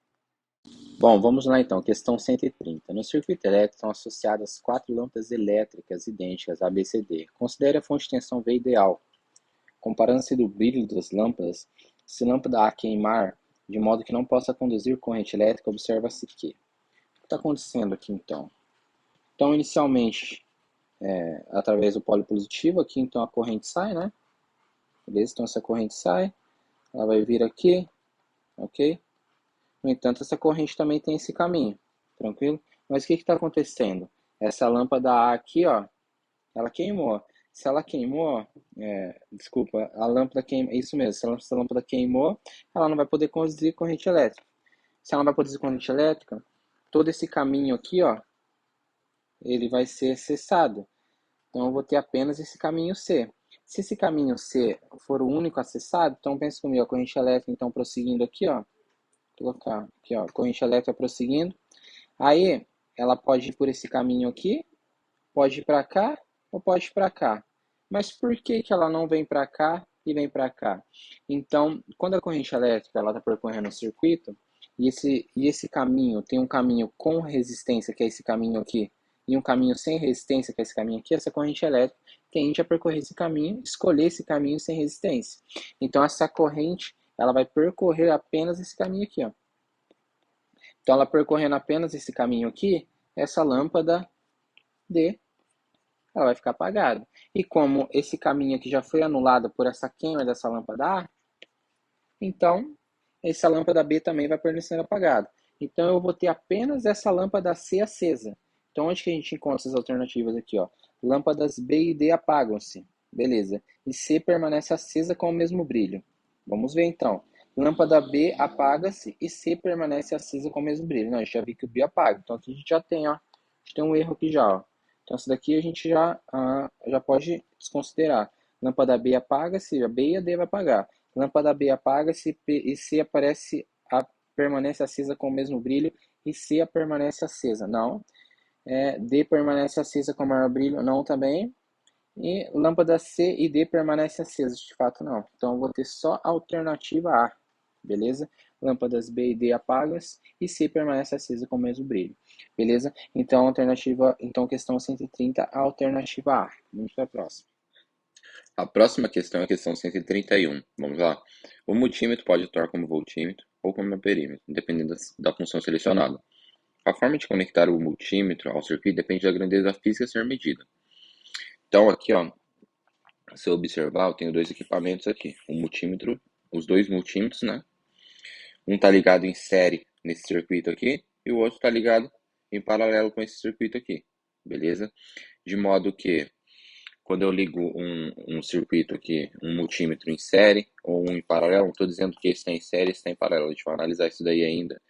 [SPEAKER 1] Bom, vamos lá então, questão 130. No circuito elétrico estão associadas quatro lâmpadas elétricas idênticas ABCD. Considere a fonte de tensão V ideal. Comparando-se do brilho das lâmpadas, se lâmpada A queimar de modo que não possa conduzir corrente elétrica, observa-se que. O que está acontecendo aqui então? Então, inicialmente, através do polo positivo, aqui então a corrente sai, né? Beleza? Então essa corrente sai, ela vai vir aqui, ok? No entanto, essa corrente também tem esse caminho, tranquilo? Mas o que está acontecendo? Essa lâmpada A aqui, ó, ela queimou. Se ela queimou, desculpa, a lâmpada queimou, isso mesmo, se essa lâmpada queimou, ela não vai poder conduzir corrente elétrica. Se ela não vai conduzir corrente elétrica, todo esse caminho aqui, ó, ele vai ser cessado. Então eu vou ter apenas esse caminho C. Se esse caminho C for o único acessado, então pensa comigo, a corrente elétrica então prosseguindo aqui, ó, vou colocar aqui, ó, corrente elétrica prosseguindo. Aí ela pode ir por esse caminho aqui, pode ir para cá ou pode ir para cá. Mas por que que ela não vem para cá e vem para cá? Então, quando a corrente elétrica ela está percorrendo o circuito e esse caminho tem um caminho com resistência, que é esse caminho aqui, e um caminho sem resistência, que é esse caminho aqui, essa corrente elétrica tende a percorrer esse caminho, escolher esse caminho sem resistência. Então, essa corrente ela vai percorrer apenas esse caminho aqui, ó. Então, ela percorrendo apenas esse caminho aqui, essa lâmpada D ela vai ficar apagada. E como esse caminho aqui já foi anulado por essa queima dessa lâmpada A, então essa lâmpada B também vai permanecer apagada. Então eu vou ter apenas essa lâmpada C acesa. Então onde que a gente encontra essas alternativas aqui, ó? Lâmpadas B e D apagam-se. Beleza. E C permanece acesa com o mesmo brilho. Vamos ver então. Lâmpada B apaga-se e C permanece acesa com o mesmo brilho. Não, a gente já viu que o B apaga. Então aqui a gente já tem, ó. A gente tem um erro aqui já, ó. Então essa daqui a gente já pode desconsiderar. Lâmpada B apaga-se, a B e a D vai apagar. Lâmpada B apaga-se e C permanece acesa com o mesmo brilho e C permanece acesa. Não. D permanece acesa com o maior brilho. Não também. E lâmpada C e D permanece acesa. De fato, não. Então, eu vou ter só a alternativa A. Beleza? Lâmpadas B e D apagas e C permanece acesa com o mesmo brilho. Beleza? Então, questão 130, a alternativa A. Vamos para a próxima.
[SPEAKER 2] A próxima questão é a questão 131. Vamos lá. O multímetro pode atuar como voltímetro ou como amperímetro, dependendo da função selecionada. A forma de conectar o multímetro ao circuito depende da grandeza física a ser medida. Então, aqui, ó, se eu observar, eu tenho dois equipamentos aqui. O multímetro, os dois multímetros, né? Um está ligado em série nesse circuito aqui e o outro está ligado em paralelo com esse circuito aqui. Beleza? De modo que quando eu ligo um circuito aqui, um multímetro em série ou um em paralelo, não estou dizendo que esse está em série, esse está em paralelo, a gente vai analisar isso daí ainda,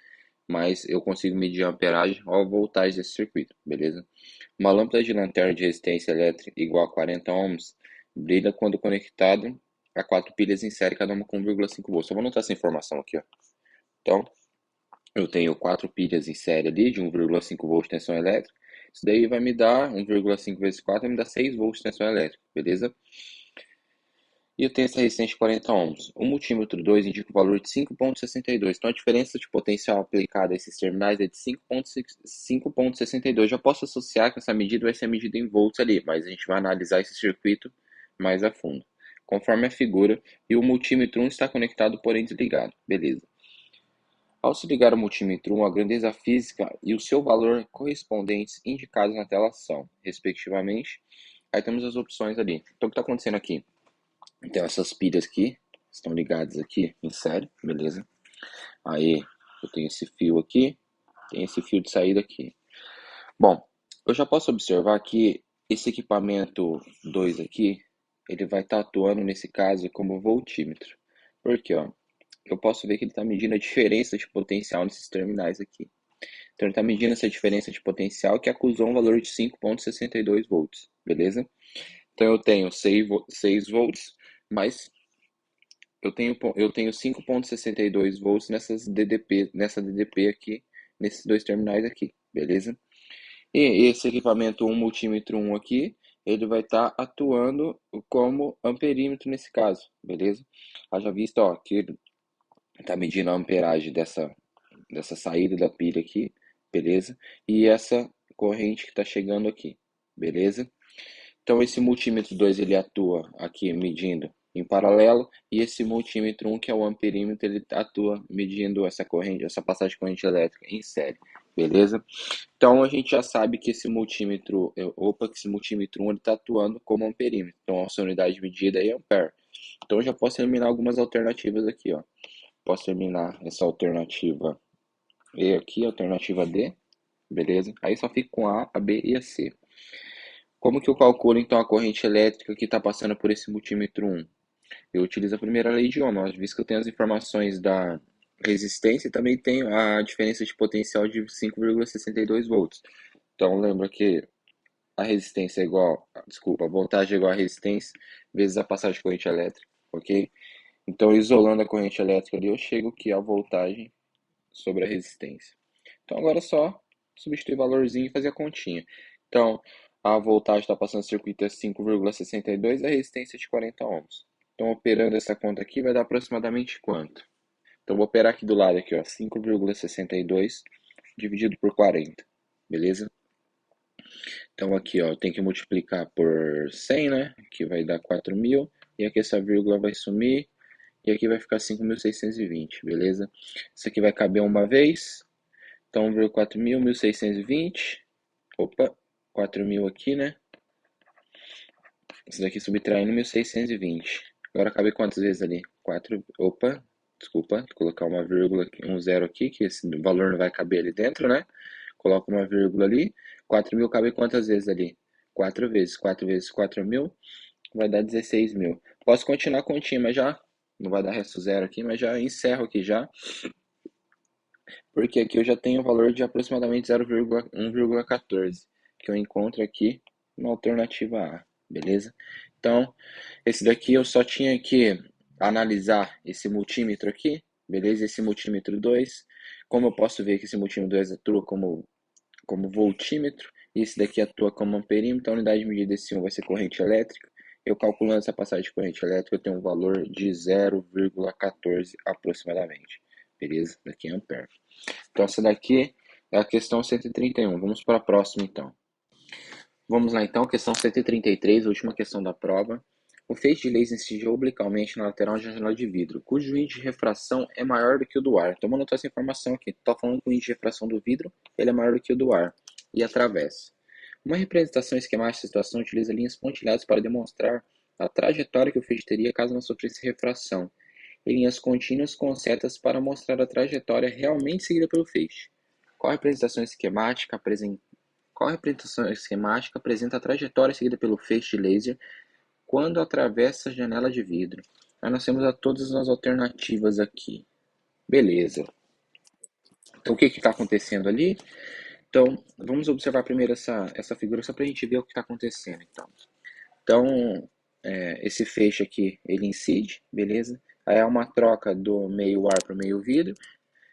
[SPEAKER 2] mas eu consigo medir a amperagem ou a voltagem desse circuito, beleza? Uma lâmpada de lanterna de resistência elétrica igual a 40 ohms brilha quando conectado a quatro pilhas em série, cada uma com 1,5 volts. Eu vou anotar essa informação aqui, ó. Então, eu tenho quatro pilhas em série ali de 1,5 volts de tensão elétrica. Isso daí vai me dar 1,5 vezes 4, vai me dar 6 volts de tensão elétrica, beleza? E eu tenho essa resistência de 40 ohms. O multímetro 2 indica o valor de 5,62. Então a diferença de potencial aplicada a esses terminais é de 5,62. Já posso associar que essa medida vai ser medida em volts ali, mas a gente vai analisar esse circuito mais a fundo. Conforme a figura, e o multímetro 1 está conectado, porém desligado. Beleza. Ao se ligar o multímetro 1, a grandeza física e o seu valor correspondentes indicados na tela são, respectivamente. Aí temos as opções ali. Então o que está acontecendo aqui? Então essas pilhas aqui estão ligadas aqui em série, beleza? Aí eu tenho esse fio aqui, tem esse fio de saída aqui. Bom, eu já posso observar que esse equipamento 2 aqui, ele vai estar atuando nesse caso como voltímetro. Por quê, ó? Eu posso ver que ele está medindo a diferença de potencial nesses terminais aqui. Então ele está medindo essa diferença de potencial que acusou um valor de 5,62 volts, beleza? Então eu tenho 6 volts, mas eu tenho 5,62 volts nessa DDP aqui, nesses dois terminais aqui, beleza? E esse equipamento 1 multímetro 1 aqui, ele vai estar atuando como amperímetro nesse caso, beleza? Haja vista, ó, que ele está medindo a amperagem dessa saída da pilha aqui, beleza? E essa corrente que está chegando aqui, beleza? Então esse multímetro 2 ele atua aqui medindo em paralelo e esse multímetro 1, que é o amperímetro, ele atua medindo essa corrente, essa passagem de corrente elétrica em série, beleza? Então a gente já sabe que esse multímetro, que esse multímetro 1 ele está atuando como amperímetro. Então a sua unidade de medida aí é ampere. Então eu já posso eliminar algumas alternativas aqui, ó. Posso eliminar essa alternativa E aqui, alternativa D, beleza? Aí só fica com a B e a C. Como que eu calculo então a corrente elétrica que está passando por esse multímetro 1? Eu utilizo a primeira lei de Ohm, visto que eu tenho as informações da resistência e também tenho a diferença de potencial de 5,62 volts. Então lembra que a resistência é igual, desculpa, a voltagem é igual a resistência vezes a passagem de corrente elétrica, ok? Então isolando a corrente elétrica ali, eu chego aqui a voltagem sobre a resistência. Então agora é só substituir valorzinho e fazer a continha. Então a voltagem está passando no circuito a 5,62 e a resistência de 40 ohms. Então operando essa conta aqui vai dar aproximadamente quanto? Então vou operar aqui do lado aqui, ó, 5,62 dividido por 40, beleza? Então aqui, ó, tem que multiplicar por 100, né? Que vai dar 4.000 e aqui essa vírgula vai sumir e aqui vai ficar 5.620, beleza? Isso aqui vai caber uma vez. Então, 4.000, 1.620. Opa, 4.000 aqui, né? Isso daqui subtraindo 1.620. Agora cabe quantas vezes ali? 4. Opa, desculpa, vou colocar uma vírgula, um zero aqui, que esse valor não vai caber ali dentro, né? Coloca uma vírgula ali. 4.000 cabe quantas vezes ali? 4 vezes. 4 vezes 4.000 vai dar 16.000. Posso continuar a continha, mas já não vai dar resto zero aqui, mas já encerro aqui já. Porque aqui eu já tenho o valor de aproximadamente 0,1,14, que eu encontro aqui na alternativa A, beleza? Então, esse daqui eu só tinha que analisar esse multímetro aqui, beleza? Esse multímetro 2, como eu posso ver que esse multímetro 2 atua como voltímetro, e esse daqui atua como amperímetro, então a unidade de medida desse 1 vai ser corrente elétrica. Eu calculando essa passagem de corrente elétrica, eu tenho um valor de 0,14 aproximadamente, beleza? Daqui é ampere. Então, essa daqui é a questão 131. Vamos para a próxima, então. Vamos lá, então, questão 133, a última questão da prova. O feixe de laser incidiu obliquamente na lateral de uma janela de vidro, cujo índice de refração é maior do que o do ar. Então, vamos anotar essa informação aqui. Estou falando que o índice de refração do vidro ele é maior do que o do ar. E atravessa. Uma representação esquemática da situação utiliza linhas pontilhadas para demonstrar a trajetória que o feixe teria caso não sofresse refração, e linhas contínuas com setas para mostrar a trajetória realmente seguida pelo feixe. Qual representação esquemática apresenta a trajetória seguida pelo feixe de laser quando atravessa a janela de vidro? Aí nós temos todas as alternativas aqui. Beleza. Então o que está acontecendo ali? Então vamos observar primeiro essa figura só para a gente ver o que está acontecendo. Então esse feixe aqui ele incide, beleza? Aí é uma troca do meio ar para o meio vidro.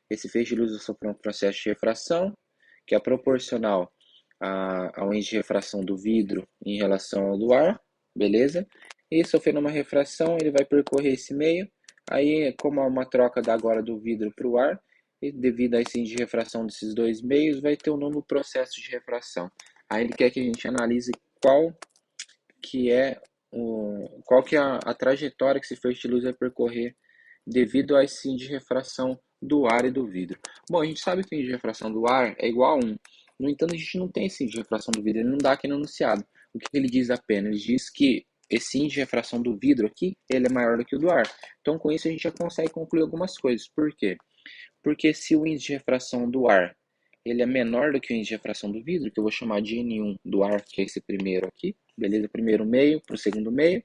[SPEAKER 2] Esse feixe de luz sofre um processo de refração, que é proporcional ao índice de refração do vidro em relação ao do ar, beleza? E sofrendo uma refração, ele vai percorrer esse meio. Aí, como há uma troca agora do vidro para o ar, e devido a esse índice de refração desses dois meios, vai ter um novo processo de refração. Aí ele quer que a gente analise que é qual que é a trajetória que esse feixe de luz vai percorrer devido a esse índice de refração do ar e do vidro. Bom, a gente sabe que o índice de refração do ar é igual a 1. No entanto, a gente não tem esse índice de refração do vidro, ele não dá aqui no enunciado. O que ele diz apenas? Ele diz que esse índice de refração do vidro aqui, ele é maior do que o do ar. Então, com isso, a gente já consegue concluir algumas coisas. Por quê? Porque se o índice de refração do ar ele é menor do que o índice de refração do vidro, que eu vou chamar de N1 do ar, que é esse primeiro aqui, beleza? Primeiro meio para o segundo meio.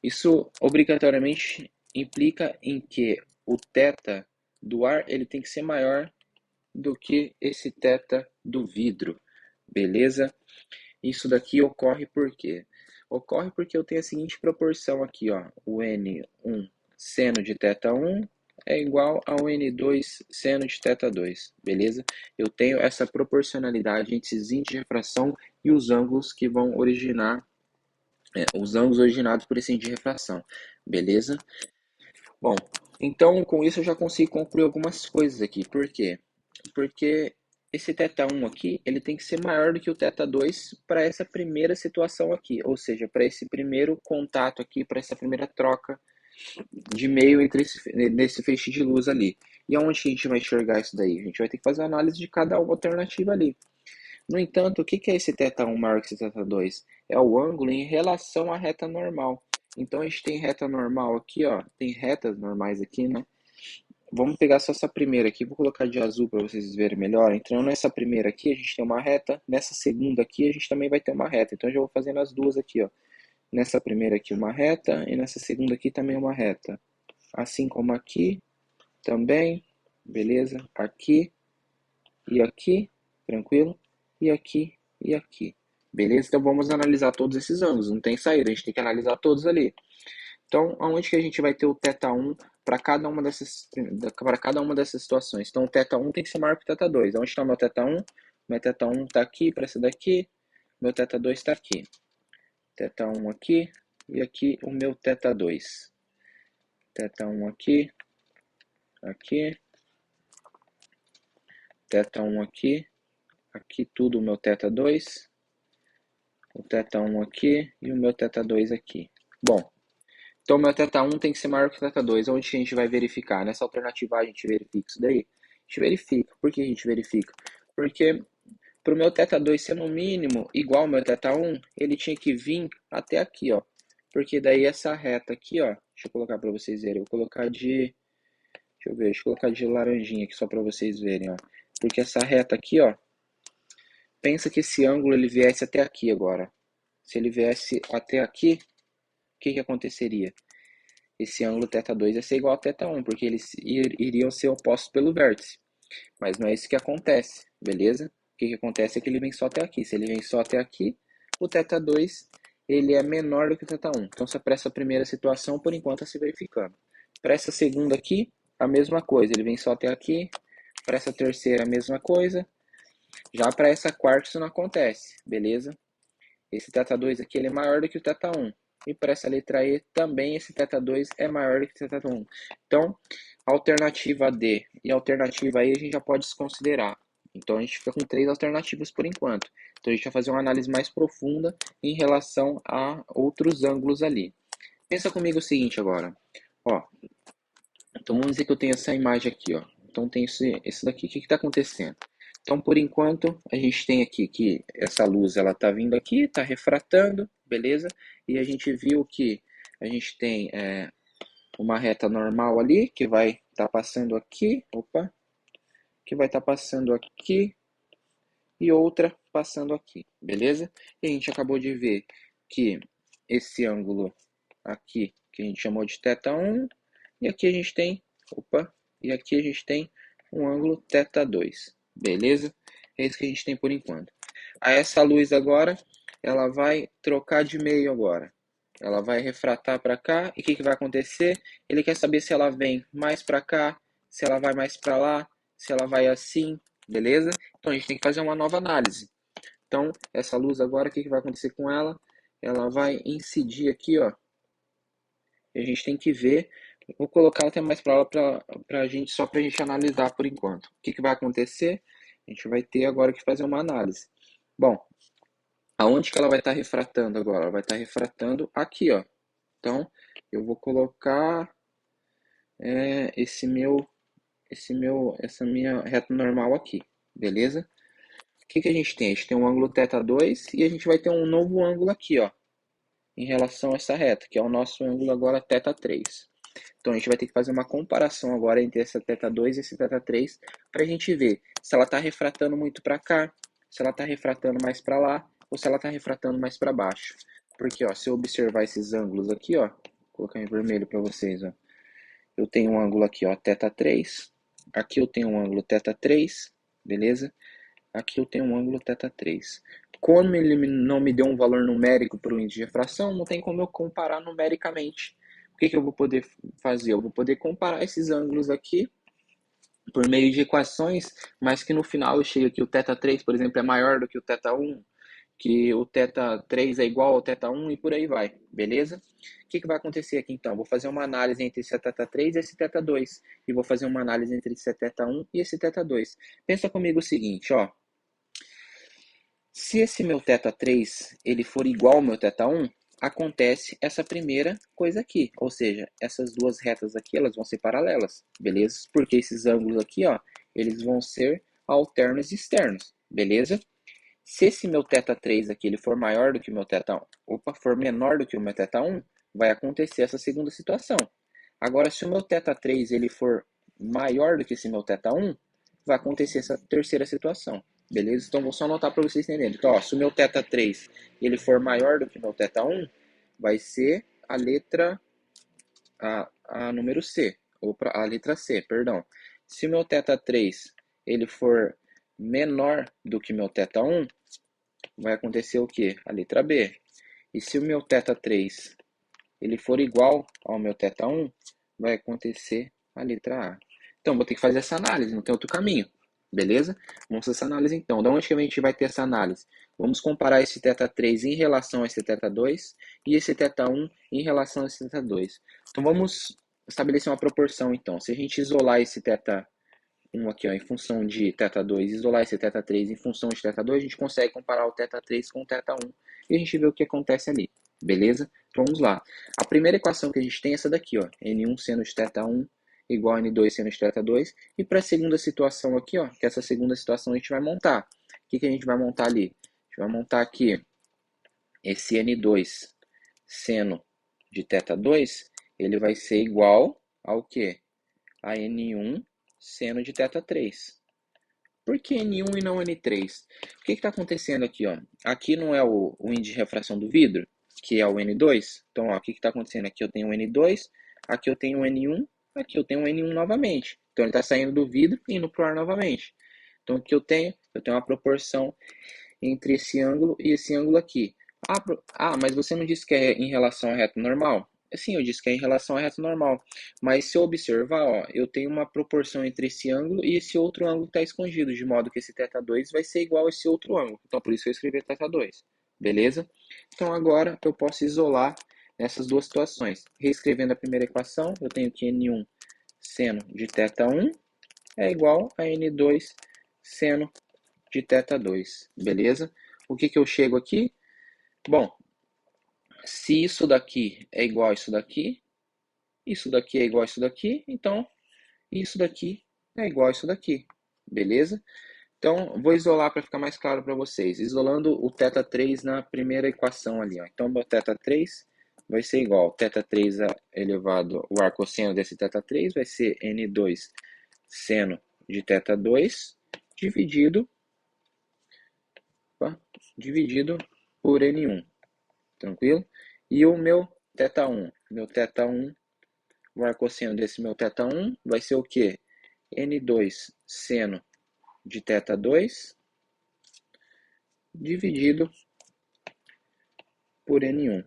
[SPEAKER 2] Isso obrigatoriamente implica em que o θ do ar ele tem que ser maior do que esse θ do vidro, beleza? Isso daqui ocorre por quê? Ocorre porque eu tenho a seguinte proporção aqui, ó, o N1 seno de θ1 é igual ao N2 seno de θ2, beleza? Eu tenho essa proporcionalidade entre esses índices de refração e os ângulos que vão originar, os ângulos originados por esse índice de refração, beleza? Bom, Então, com isso eu já consigo concluir algumas coisas aqui. Por quê? Porque esse θ1 aqui, ele tem que ser maior do que o θ2 para essa primeira situação aqui, ou seja, para esse primeiro contato aqui, para essa primeira troca de meio entre nesse feixe de luz ali. E aonde que a gente vai enxergar isso daí? A gente vai ter que fazer uma análise de cada uma alternativa ali. No entanto, o que é esse θ1 maior que esse θ2? É o ângulo em relação à reta normal. Então a gente tem reta normal aqui, ó, tem retas normais aqui, né? Vamos pegar só essa primeira aqui, vou colocar de azul para vocês verem melhor. Então nessa primeira aqui a gente tem uma reta, nessa segunda aqui a gente também vai ter uma reta. Então eu já vou fazendo as duas aqui, ó. Nessa primeira aqui uma reta e nessa segunda aqui também uma reta. Assim como aqui também, beleza? Aqui e aqui, tranquilo? E aqui e aqui. Beleza? Então vamos analisar todos esses ângulos, não tem saída, a gente tem que analisar todos ali. Então, aonde que a gente vai ter o θ1 para cada uma dessas situações? Então, o θ1 tem que ser maior que o θ2. Onde está o meu θ1? Meu θ1 está aqui para esse daqui, meu θ2 está aqui. θ1 aqui e aqui o meu θ2. θ1 aqui, aqui, θ1 aqui, aqui tudo o meu θ2, o θ1 aqui e o meu θ2 aqui. Bom, então o meu θ1 tem que ser maior que o θ2. Onde a gente vai verificar? Nessa alternativa A a gente verifica isso daí? A gente verifica. Por que a gente verifica? Porque para o meu θ2 ser no mínimo igual ao meu θ1, ele tinha que vir até aqui, ó. Porque daí essa reta aqui, ó, deixa eu colocar para vocês verem. Eu vou colocar de, deixa eu colocar de laranjinha aqui só para vocês verem, ó. Porque essa reta aqui, ó, pensa que esse ângulo ele viesse até aqui agora. Se ele viesse até aqui, o que aconteceria? Esse ângulo θ2 ia ser igual a θ1, porque eles iriam ser opostos pelo vértice. Mas não é isso que acontece, beleza? O que acontece é que ele vem só até aqui. Se ele vem só até aqui, o θ2 ele é menor do que o θ1. Então, para essa primeira situação, por enquanto, está se verificando. Para essa segunda aqui, a mesma coisa. Ele vem só até aqui. Para essa terceira, a mesma coisa. Já para essa quarta, isso não acontece, beleza? Esse θ2 aqui ele é maior do que o θ1. E para essa letra E também esse θ2 é maior do que o θ1. Então, a alternativa D e a alternativa E a gente já pode desconsiderar. Então a gente fica com 3 alternativas por enquanto. Então a gente vai fazer uma análise mais profunda em relação a outros ângulos ali. Pensa comigo o seguinte agora. Ó, então vamos dizer que eu tenho essa imagem aqui, ó. Então tem esse daqui. O que está acontecendo? Então, por enquanto, a gente tem aqui que essa luz ela está vindo aqui, está refratando, beleza? E a gente viu que a gente tem uma reta normal ali, que vai estar passando aqui, que vai estar passando aqui, e outra passando aqui, beleza? E a gente acabou de ver que esse ângulo aqui, que a gente chamou de θ1, e aqui a gente tem, e aqui a gente tem um ângulo θ2, beleza? É isso que a gente tem por enquanto. Aí essa luz agora, ela vai trocar de meio agora. Ela vai refratar para cá, e o que vai acontecer? Ele quer saber se ela vem mais para cá, se ela vai mais para lá, se ela vai assim, beleza? Então a gente tem que fazer uma nova análise. Então, essa luz agora, o que vai acontecer com ela? Ela vai incidir aqui, ó. E a gente tem que ver. Vou colocar até mais para lá para a gente, só para a gente analisar por enquanto. O que vai acontecer? A gente vai ter agora que fazer uma análise. Bom, aonde que ela vai estar refratando agora? Ela vai estar refratando aqui, ó. Então, eu vou colocar essa minha reta normal aqui, beleza? O que a gente tem? A gente tem um ângulo θ2 e a gente vai ter um novo ângulo aqui, ó, em relação a essa reta, que é o nosso ângulo agora θ3. Então a gente vai ter que fazer uma comparação agora entre essa θ2 e esse θ3 para a gente ver se ela está refratando muito para cá, se ela está refratando mais para lá ou se ela está refratando mais para baixo. Porque ó, se eu observar esses ângulos aqui, ó, vou colocar em vermelho para vocês, ó. Eu tenho um ângulo aqui, ó, θ3. Aqui eu tenho um ângulo θ3, beleza? Aqui eu tenho um ângulo θ3. Como ele não me deu um valor numérico para o índice de refração, não tem como eu comparar numericamente. O que eu vou poder fazer? Eu vou poder comparar esses ângulos aqui por meio de equações, mas que no final eu chego aqui, o θ3, por exemplo, é maior do que o θ1.
[SPEAKER 1] que o θ3 é igual ao θ1 e por aí vai, beleza? O que vai acontecer aqui então? Vou fazer uma análise entre esse θ3 e esse θ2 e vou fazer uma análise entre esse θ1 e esse θ2. Pensa comigo o seguinte, ó. Se esse meu θ3 ele for igual ao meu θ1, acontece essa primeira coisa aqui, ou seja, essas duas retas aqui elas vão ser paralelas, beleza? Porque esses ângulos aqui, ó, eles vão ser alternos externos, beleza? Se esse meu θ3 aqui ele for maior do que o meu θ1, for menor do que o meu θ1, vai acontecer essa segunda situação. Agora, se o meu θ3 ele for maior do que esse meu θ1, vai acontecer essa terceira situação. Beleza? Então, vou só anotar para vocês entenderem. Então, ó, se o meu θ3 ele for maior do que o meu θ1, vai ser a letra a número C, ou a letra C, perdão. Se o meu θ3 ele for menor do que o meu θ1, vai acontecer o quê? A letra B. E se o meu θ3 ele for igual ao meu θ1, vai acontecer a letra A. Então, vou ter que fazer essa análise, não tem outro caminho. Beleza? Vamos fazer essa análise então. Da onde que a gente vai ter essa análise? Vamos comparar esse θ3 em relação a esse θ2 e esse θ1 em relação a esse θ2. Então, vamos estabelecer uma proporção então. Se a gente isolar esse θ1 aqui, ó, em função de θ2, isolar esse θ3 em função de θ2, a gente consegue comparar o θ3 com o θ1 e a gente vê o que acontece ali. Beleza? Então, vamos lá. A primeira equação que a gente tem é essa daqui, ó, N1 seno de θ1 igual a N2 seno de θ2. E para a segunda situação aqui, ó, que essa segunda situação a gente vai montar. O que a gente vai montar ali? A gente vai montar aqui esse N2 seno de θ2, ele vai ser igual ao quê? A N1 seno de θ3. Por que N1 e não N3? O que está acontecendo aqui, ó? Aqui não é o índice de refração do vidro, que é o N2. Então, ó, o que está acontecendo? Aqui eu tenho o N2, aqui eu tenho o N1, aqui eu tenho o N1 novamente. Então, ele está saindo do vidro e indo para o ar novamente. Então, o que eu tenho? Eu tenho uma proporção entre esse ângulo e esse ângulo aqui. Mas você não disse que é em relação à reta normal? Sim, eu disse que é em relação à reta normal. Mas se eu observar, ó, eu tenho uma proporção entre esse ângulo e esse outro ângulo que está escondido, de modo que esse θ2 vai ser igual a esse outro ângulo. Então, por isso eu escrevi θ2. Beleza? Então, agora eu posso isolar essas duas situações. Reescrevendo a primeira equação, eu tenho que N1 seno de θ1 é igual a N2 seno de θ2. Beleza? O que eu chego aqui? Bom, se isso daqui é igual a isso daqui é igual a isso daqui, então isso daqui é igual a isso daqui, beleza? Então, vou isolar para ficar mais claro para vocês. Isolando o θ3 na primeira equação ali, ó. Então, meu θ3 vai ser igual θ3 elevado, o arcosseno desse θ3 vai ser N2 seno de θ2 dividido por N1. Tranquilo? E o meu θ1? Meu θ1, o arcosseno desse meu θ1 vai ser o quê? N2 seno de θ2 dividido por N1.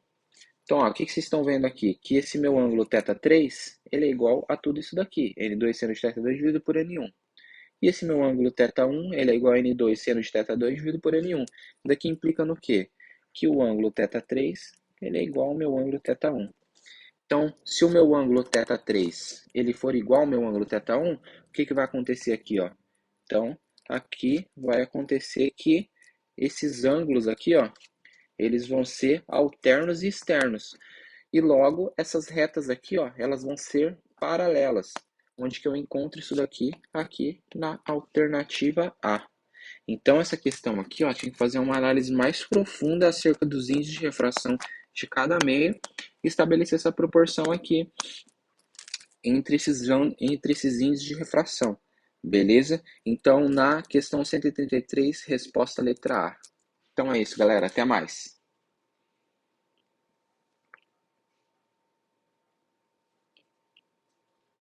[SPEAKER 1] Então, ó, o que vocês estão vendo aqui? Que esse meu ângulo θ3, ele é igual a tudo isso daqui. N2 seno de θ2 dividido por N1. E esse meu ângulo θ1, ele é igual a N2 seno de θ2 dividido por N1. Isso daqui implica no quê? Que o ângulo θ3, ele é igual ao meu ângulo θ1. Então, se o meu ângulo θ3 ele for igual ao meu ângulo θ1, o que vai acontecer aqui, ó? Então, aqui vai acontecer que esses ângulos aqui, ó, eles vão ser alternos e externos. E logo, essas retas aqui, ó, elas vão ser paralelas. Onde que eu encontro isso daqui? Aqui na alternativa A. Então, essa questão aqui, ó, tinha que fazer uma análise mais profunda acerca dos índices de refração de cada meio e estabelecer essa proporção aqui entre esses índices de refração. Beleza? Então, na questão 133, resposta letra A. Então é isso, galera. Até mais.